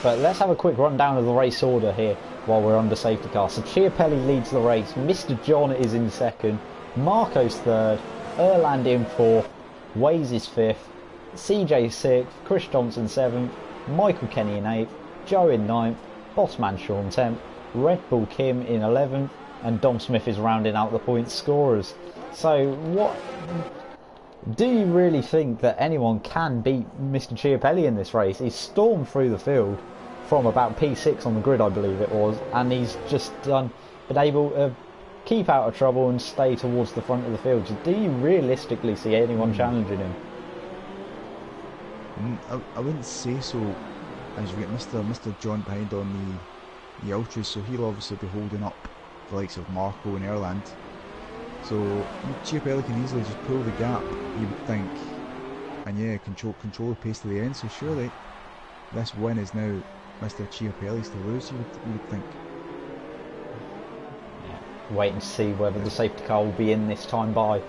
But let's have a quick rundown of the race order here while we're under safety car. So Chiapelli leads the race, Mr. John is in second, Marco's third, Erland in fourth, Waze is fifth, CJ sixth, Chris Johnson seventh, Michael Kenny in eighth, Joe in ninth, Bossman Sean 10th, Red Bull Kim in 11th, and Dom Smith is rounding out the points scorers. So what... Do you really think that anyone can beat Mr. Chiapelli in this race? He's stormed through the field from about P6 on the grid, I believe it was, and he's just been able to keep out of trouble and stay towards the front of the field. So do you realistically see anyone challenging him? I wouldn't say so, as you get Mr. John behind on the ultras, so he'll obviously be holding up the likes of Marco and Erland. So Chiapelli can easily just pull the gap, you would think, and yeah, control the pace to the end. So surely this win is now Mr. Chiapelli's to lose. You would think. Yeah. Wait and see whether the safety car will be in this time by,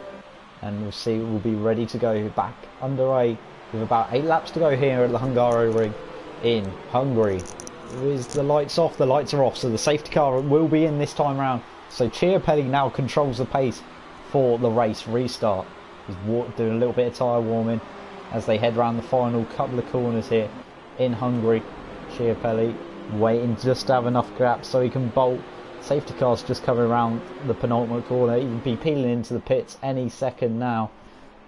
and we'll see. We'll be ready to go back underway with about 8 laps to go here at the Hungaroring in Hungary. Is the lights off? The lights are off, so the safety car will be in this time round. So Chiapelli now controls the pace for the race restart. He's doing a little bit of tyre warming as they head round the final couple of corners here in Hungary. Chiapelli waiting just to have enough gap so he can bolt. Safety car's just coming around the penultimate corner. He'll be peeling into the pits any second now.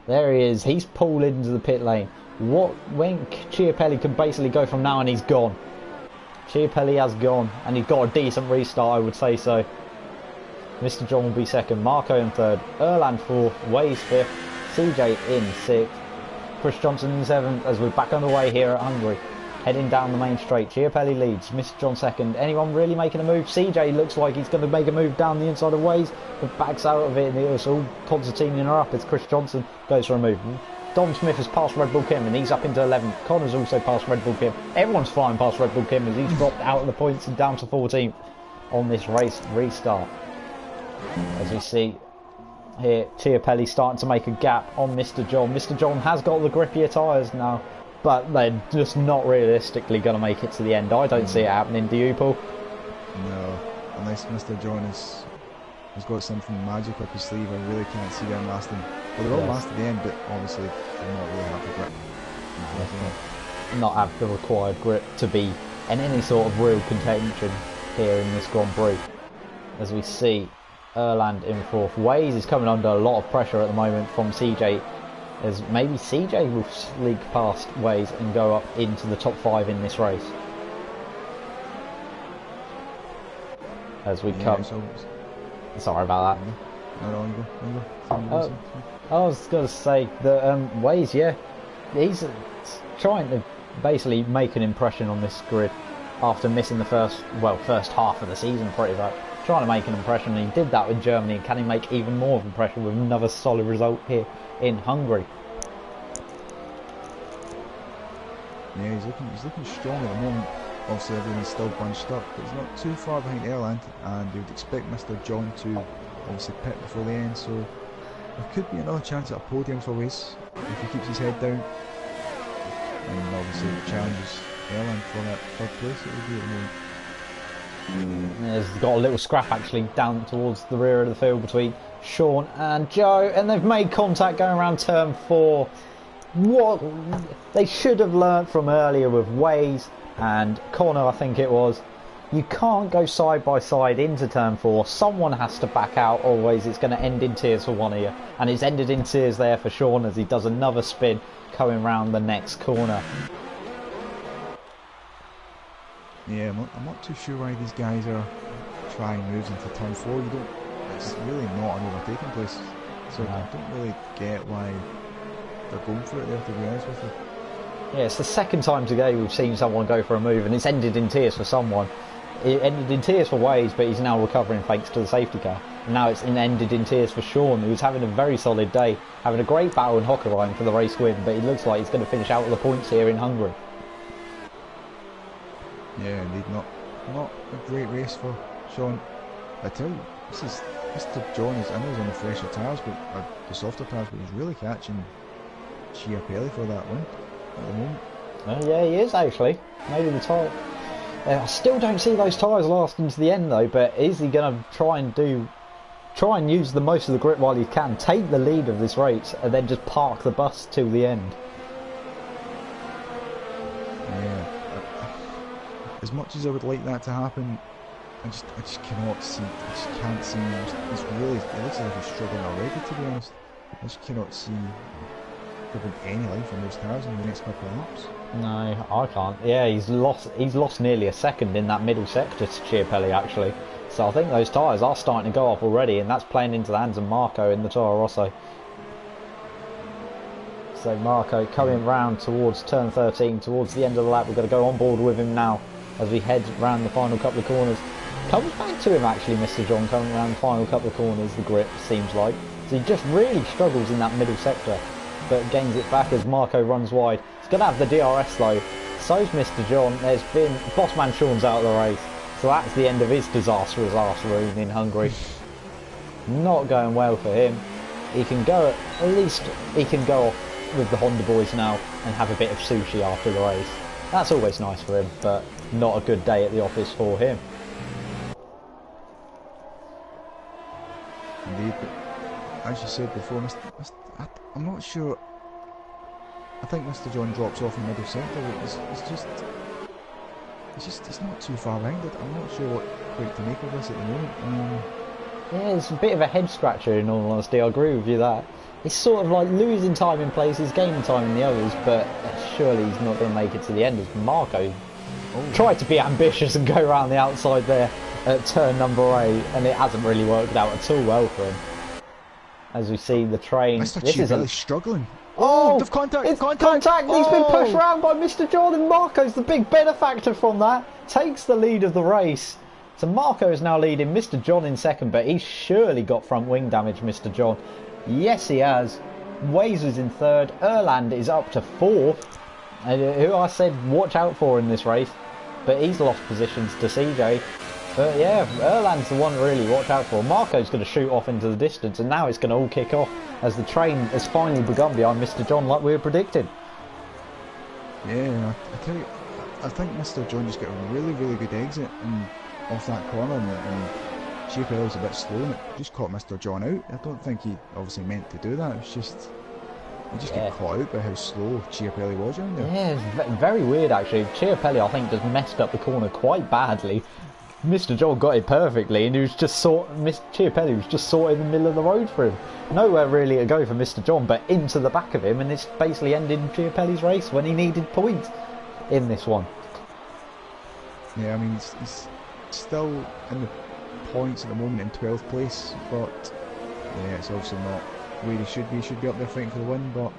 There he is. He's pulled into the pit lane. When Chiapelli can basically go from now and he's gone. Chiapelli has gone and he's got a decent restart, I would say so. Mr. John will be second, Marco in third, Erland fourth, Waze fifth, CJ in sixth, Chris Johnson in seventh as we're back underway here at Hungary. Heading down the main straight, Chiapelli leads, Mr. John second. Anyone really making a move? CJ looks like he's going to make a move down the inside of Waze, but backs out of it, and it's all concertining her up as Chris Johnson goes for a move. Dom Smith has passed Red Bull Kim and he's up into 11th. Connor's also passed Red Bull Kim. Everyone's flying past Red Bull Kim as he's dropped out of the points and down to 14th on this race restart. As we see here, Chiapelli starting to make a gap on Mr. John. Mr. John has got the grippier tyres now, but they're just not realistically going to make it to the end. I don't see it happening, do you, Paul? No, unless Mr. John has got something magic up his sleeve. I really can't see them lasting. Well, they're all last at the end, but obviously they're not really have the grip. Not have the required grip to be in any sort of real contention here in this Grand Prix. As we see Erland in fourth. Waze is coming under a lot of pressure at the moment from CJ, as maybe CJ will sneak past Waze and go up into the top 5 in this race. As we come... Sorry about that. No, I was going to say that Waze, yeah, he's trying to basically make an impression on this grid after missing the first half of the season pretty much. Trying to make an impression, and he did that with Germany, and can he make even more of an impression with another solid result here in Hungary? Yeah, he's looking strong at the moment. Obviously everyone's still bunched up, but he's not too far behind Erland, and you would expect Mr. John to obviously pit before the end, so there could be another chance at a podium for Waze if he keeps his head down, and obviously challenges Erland for that third place it would be at the moment. There's got a little scrap actually down towards the rear of the field between Sean and Joe, and they've made contact going around turn 4. What they should have learnt from earlier with Waze and Connor, I think it was, you can't go side by side into turn 4. Someone has to back out, always. It's going to end in tears for one of you, and it's ended in tears there for Sean as he does another spin coming round the next corner. Yeah, I'm not too sure why these guys are trying moves into turn 4. You it's really not an overtaking place. So No. I don't really get why they're going for it there, to be honest with you. Yeah, it's the second time today we've seen someone go for a move, and it's ended in tears for someone. It ended in tears for Waze, but he's now recovering thanks to the safety car. And now it's ended in tears for Sean, who's having a very solid day, having a great battle in Hockenheim for the race win, but he looks like he's going to finish out of the points here in Hungary. Yeah, indeed, not a great race for Sean. I tell you, this is Mr. John is, I know he's on the fresher tyres, but the softer tyres, but he's really catching Chiapelli for that win at the moment. Yeah, he is actually. Maybe the tyre. I still don't see those tyres lasting to the end though. But is he going to try and use the most of the grip while he can, take the lead of this race, and then just park the bus till the end? Yeah. As much as I would like that to happen, I just cannot see. I just can't see. He's really. It looks like he's struggling already, to be honest. I just cannot see giving any life on those cars in the next couple of laps. No, I can't. Yeah, he's lost nearly a second in that middle sector to Chiapelli actually. So I think those tyres are starting to go off already, and that's playing into the hands of Marco in the Toro Rosso. So Marco coming round towards turn 13, towards the end of the lap. We're going to go on board with him now as we head round the final couple of corners. Comes back to him actually, Mr. John, coming around the final couple of corners, the grip seems like. So he just really struggles in that middle sector, but gains it back as Marco runs wide. He's going to have the DRS though, so's Mr. John. There's been, Bossman Sean's out of the race, so that's the end of his disastrous afternoon in Hungary. Not going well for him. He can go, at least he can go off with the Honda boys now and have a bit of sushi after the race. That's always nice for him, but not a good day at the office for him. Indeed, but as you said before, I'm not sure. I think Mr. John drops off in the middle centre. It's not too far behind it. I'm not sure what quite to make of this at the moment. Yeah, it's a bit of a head scratcher in all honesty. I agree with you that. It's sort of like losing time in places, gaining time in the others, but surely he's not going to make it to the end as Marco tried to be ambitious and go around the outside there at turn number 8, and it hasn't really worked out at all well for him. As we see the train, Mr. this is really struggling. Oh, contact! It's contact! He's been pushed around by Mr. John, and Marco's the big benefactor from that. Takes the lead of the race. So Marco is now leading, Mr. John in second, but he's surely got front wing damage, Mr. John. Yes, he has. Waze is in third. Erland is up to fourth, who I said watch out for in this race, but he's lost positions to CJ. But yeah, Erland's the one to really watch out for. Marco's going to shoot off into the distance, and now it's going to all kick off as the train has finally begun behind Mr. John like we were predicting. Yeah, I tell you, I think Mr. John just got a really, really good exit off that corner, and Chiapelli was a bit slow, and it just caught Mr. John out. I don't think he obviously meant to do that. It was just, he just got caught out by how slow Chiapelli was around there. Yeah, it's very weird actually. Chiapelli, I think, just messed up the corner quite badly. Mr. John got it perfectly, and he was just Chiapelli was just sort in the middle of the road for him. Nowhere really to go for Mr. John, but into the back of him, and it's basically ended Chiapelli's race when he needed points in this one. Yeah, I mean, he's still in the points at the moment in 12th place, but yeah, it's obviously not where he should be. He should be up there fighting for the win, but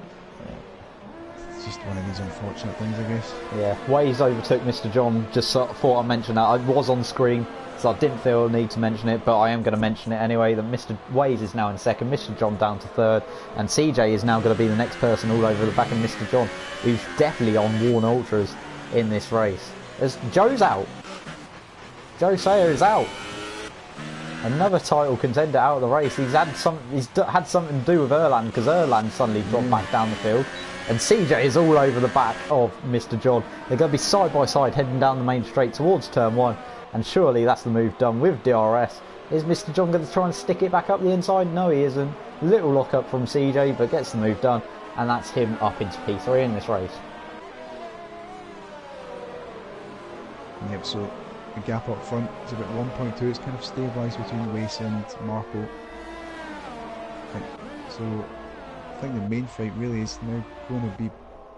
it's just one of these unfortunate things, I guess. Yeah, Waze overtook Mr. John. Just thought I'd mention that. I was on screen, so I didn't feel the need to mention it, but I am going to mention it anyway. That Mr. Waze is now in second, Mr. John down to third, and CJ is now going to be the next person all over the back of Mr. John, who's definitely on Warn Ultras in this race. As Joe's out. Joe Sayer is out. Another title contender out of the race. He's had something to do with Erland, because Erland suddenly dropped back down the field, and CJ is all over the back of Mr. John. They're going to be side by side heading down the main straight towards turn 1, and surely that's the move done with DRS. Is Mr. John going to try and stick it back up the inside? No, he isn't. Little lock up from CJ, but gets the move done, and that's him up into P3 in this race. Yep, so the gap up front is about 1.2. It's kind of stabilised between Wace and Marco. So I think the main fight really is now going to be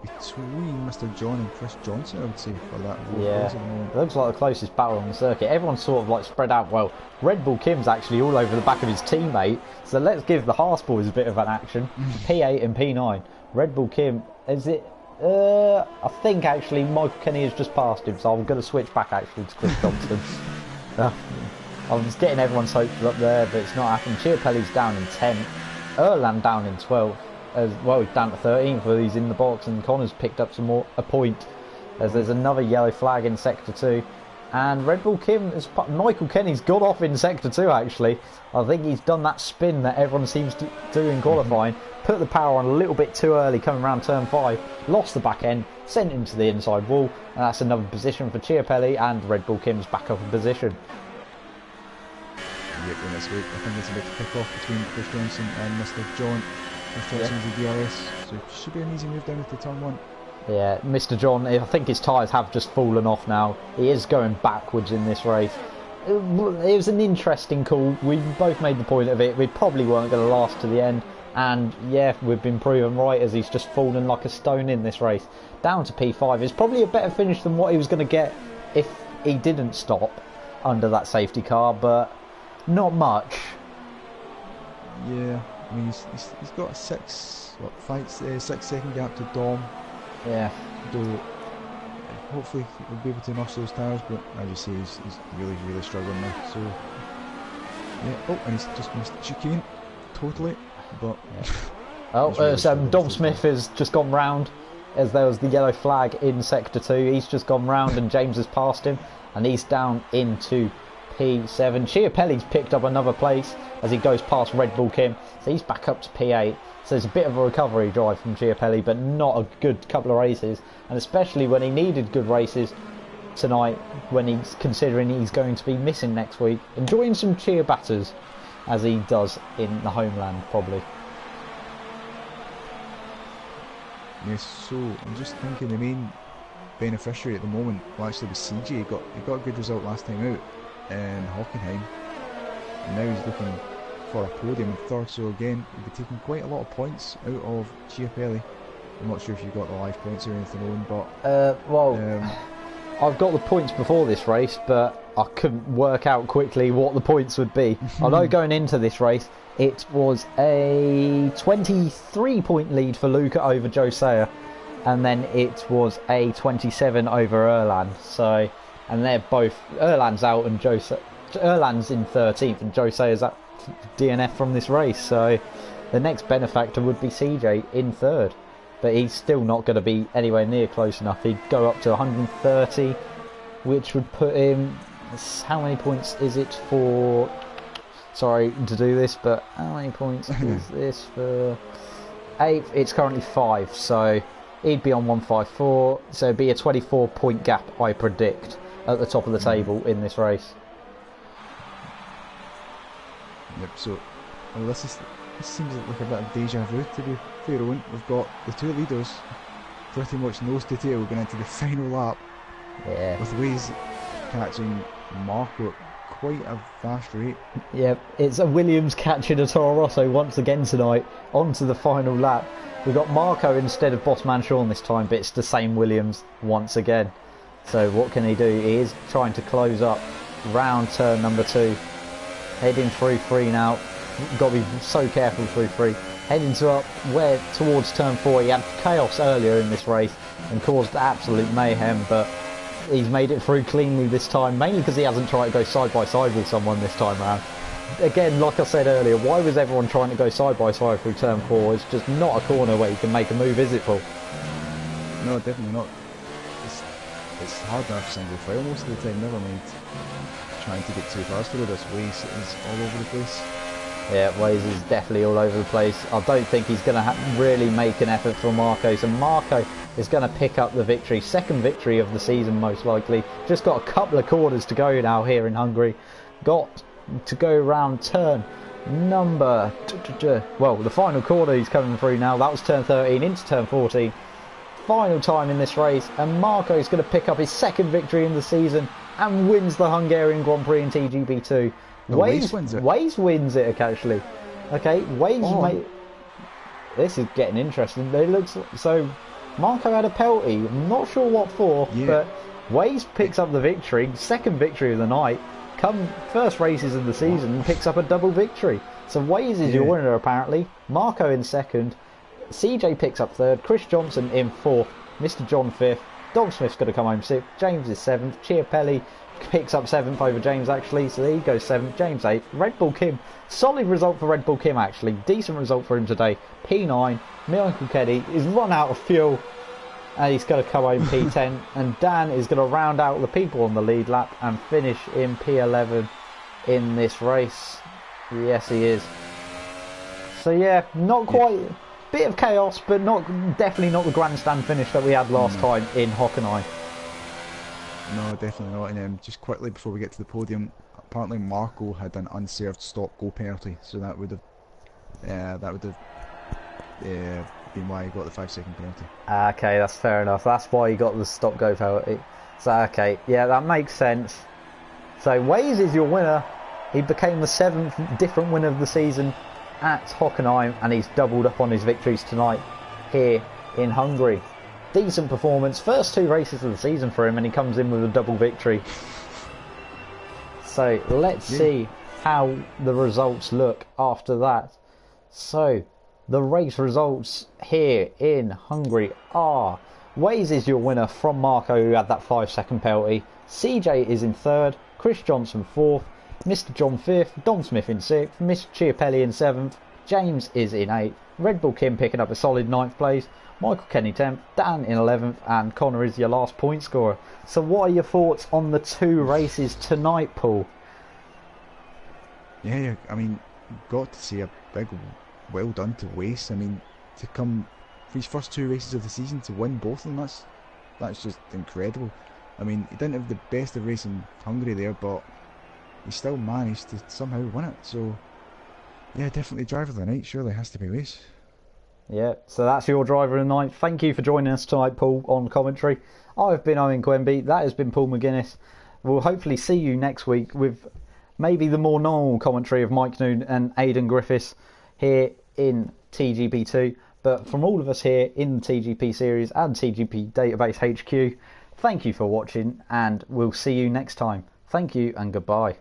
between Mr. John and Chris Johnson, I would say, for that fourth Yeah, place at the moment. it looks like the closest battle on the circuit. Everyone's sort of like spread out. Well, Red Bull Kim's actually all over the back of his teammate, so let's give the Haas boys a bit of an action. P8 and P9. Red Bull Kim, is it? I think actually Michael Kenny has just passed him, so I'm going to switch back actually to Chris Johnson. I was getting everyone's hopes up there, but it's not happening. Chiapelli's down in 10th, Erland down in 12th. As well, he's down to 13th, but he's in the box, and Connor's picked up a point, as there's another yellow flag in sector 2, and Red Bull Kim Michael Kenny's got off in sector 2 actually. I think he's done that spin that everyone seems to do in qualifying, put the power on a little bit too early coming around turn 5, lost the back end, sent him to the inside wall, and that's another position for Chiapelli, and Red Bull Kim's back up in position. Yep, and this week I think it's a bit kick off between Chris Johnson and Mr. John. Chris Johnson's the DRS, so it should be an easy move down into turn 1. Yeah, Mr. John, I think his tyres have just fallen off now. He is going backwards in this race. It was an interesting call. We both made the point of it. We probably weren't going to last to the end. And yeah, we've been proven right, as he's just fallen like a stone in this race. Down to P5 is probably a better finish than what he was going to get if he didn't stop under that safety car, but not much. Yeah, I mean he's got a 6 second gap to Dom. Yeah. Though hopefully he'll be able to notch those tyres, but as you say, he's really struggling now. So yeah. Oh, and he's just missed the chicane totally. But really Dom Smith has just gone round, as there was the yellow flag in sector 2. He's just gone round, and James has passed him, and he's down into P7. Chiapelli's picked up another place as he goes past Red Bull Kim, so he's back up to P8. So it's a bit of a recovery drive from Chiapelli, but not a good couple of races, and especially when he needed good races tonight, when he's considering he's going to be missing next week, enjoying some ciabattas as he does in the homeland probably. Yes, so I'm just thinking the main beneficiary at the moment will actually be CJ. He got a good result last time out in Hockenheim, and now he's looking for a podium in third, so again he'll be taking quite a lot of points out of Chiapelli. I'm not sure if you've got the live points or anything on, but I've got the points before this race, but I couldn't work out quickly what the points would be. I know going into this race it was a 23 point lead for Luca over Josiah, and then it was a 27 over Erland. So, and they're both, Erland's out and Erland's in 13th, and Josiah's at DNF from this race. So the next benefactor would be CJ in 3rd, but he's still not going to be anywhere near close enough. He'd go up to 130, which would put him, how many points is it for, sorry to do this, but how many points is this for 8th? It's currently 5, so he'd be on 154, so it'd be a 24 point gap, I predict, at the top of the table in this race. Yep, so this seems like a bit of deja vu, to be fair. We've got the two leaders pretty much nose to tail going into the final lap. Yeah. With Waze catching Marco at quite a fast rate. Yep, it's a Williams catching a Toro Rosso once again tonight, onto the final lap. We've got Marco instead of Bossman Sean this time, but it's the same Williams once again. So what can he do? He is trying to close up round turn number 2. Heading through 3 now. Got to be so careful through 3. Heading towards turn 4. He had chaos earlier in this race and caused absolute mayhem, but he's made it through cleanly this time, mainly because he hasn't tried to go side by side with someone this time around. Again, like I said earlier, why was everyone trying to go side by side through turn 4? It's just not a corner where you can make a move, is it, Paul? No, definitely not. It's hard enough single file most of the time, never mind trying to get too fast through this. Waze is all over the place. Yeah, Waze is definitely all over the place. I don't think he's going to really make an effort for Marco, so Marco is going to pick up the victory, second victory of the season most likely. Just got a couple of corners to go now here in Hungary. Got to go around turn number, well, the final corner he's coming through now. That was turn 13 into turn 14. Final time in this race, and Marco is going to pick up his second victory in the season and wins the Hungarian Grand Prix in TGB2. Waze wins it. Waze wins it, actually. Okay, Waze this is getting interesting. It looks so Marco had a penalty. I'm not sure what for, Yeah. but Waze picks up the victory. Second victory of the night. Come first races of the season, picks up a double victory. So Waze is your winner apparently. Marco in second. CJ picks up third. Chris Johnson in fourth. Mr. John fifth. Dom Smith's going to come home sixth. James is seventh. Chiapelli picks up seventh over James actually. So there he goes seventh. James eighth. Red Bull Kim. Solid result for Red Bull Kim actually. Decent result for him today. P9. Michael Keddy is run out of fuel. And he's going to come home P10. And Dan is going to round out the people on the lead lap and finish in P11 in this race. Yes, he is. So yeah, not quite... Bit of chaos, but definitely not the grandstand finish that we had last time in Hockenheim. No, definitely not. And just quickly before we get to the podium, apparently Marco had an unserved stop go penalty, so that would have been why he got the 5-second penalty. Okay, that's fair enough. That's why he got the stop go penalty. So okay, yeah, that makes sense. So Waze is your winner. He became the 7th different winner of the season at Hockenheim, and he's doubled up on his victories tonight here in Hungary. Decent performance, first 2 races of the season for him, and he comes in with a double victory. So let's see how the results look after that. So the race results here in Hungary are: Waze is your winner from Marco, who had that 5-second penalty. CJ is in 3rd, Chris Johnson 4th, Mr. John 5th, Dom Smith in 6th, Mr. Chiapelli in 7th, James is in 8th, Red Bull Kim picking up a solid 9th place, Michael Kenny 10th, Dan in 11th, and Connor is your last point scorer. So what are your thoughts on the 2 races tonight, Paul? Yeah, I mean, got to see a big well done to Wace. I mean, to come for his first 2 races of the season to win both of them, that's just incredible. I mean, he didn't have the best of race in Hungary there, but he still managed to somehow win it. So yeah, definitely driver of the night surely has to be Wace. Yeah, so that's your driver of the night. Thank you for joining us tonight, Paul, on commentary. I've been Owen Quemby, that has been Paul McGuinness. We'll hopefully see you next week with maybe the more normal commentary of Mike Noon and Aidan Griffiths here in TGP2. But from all of us here in the TGP series and TGP Database HQ, thank you for watching, and we'll see you next time. Thank you and goodbye.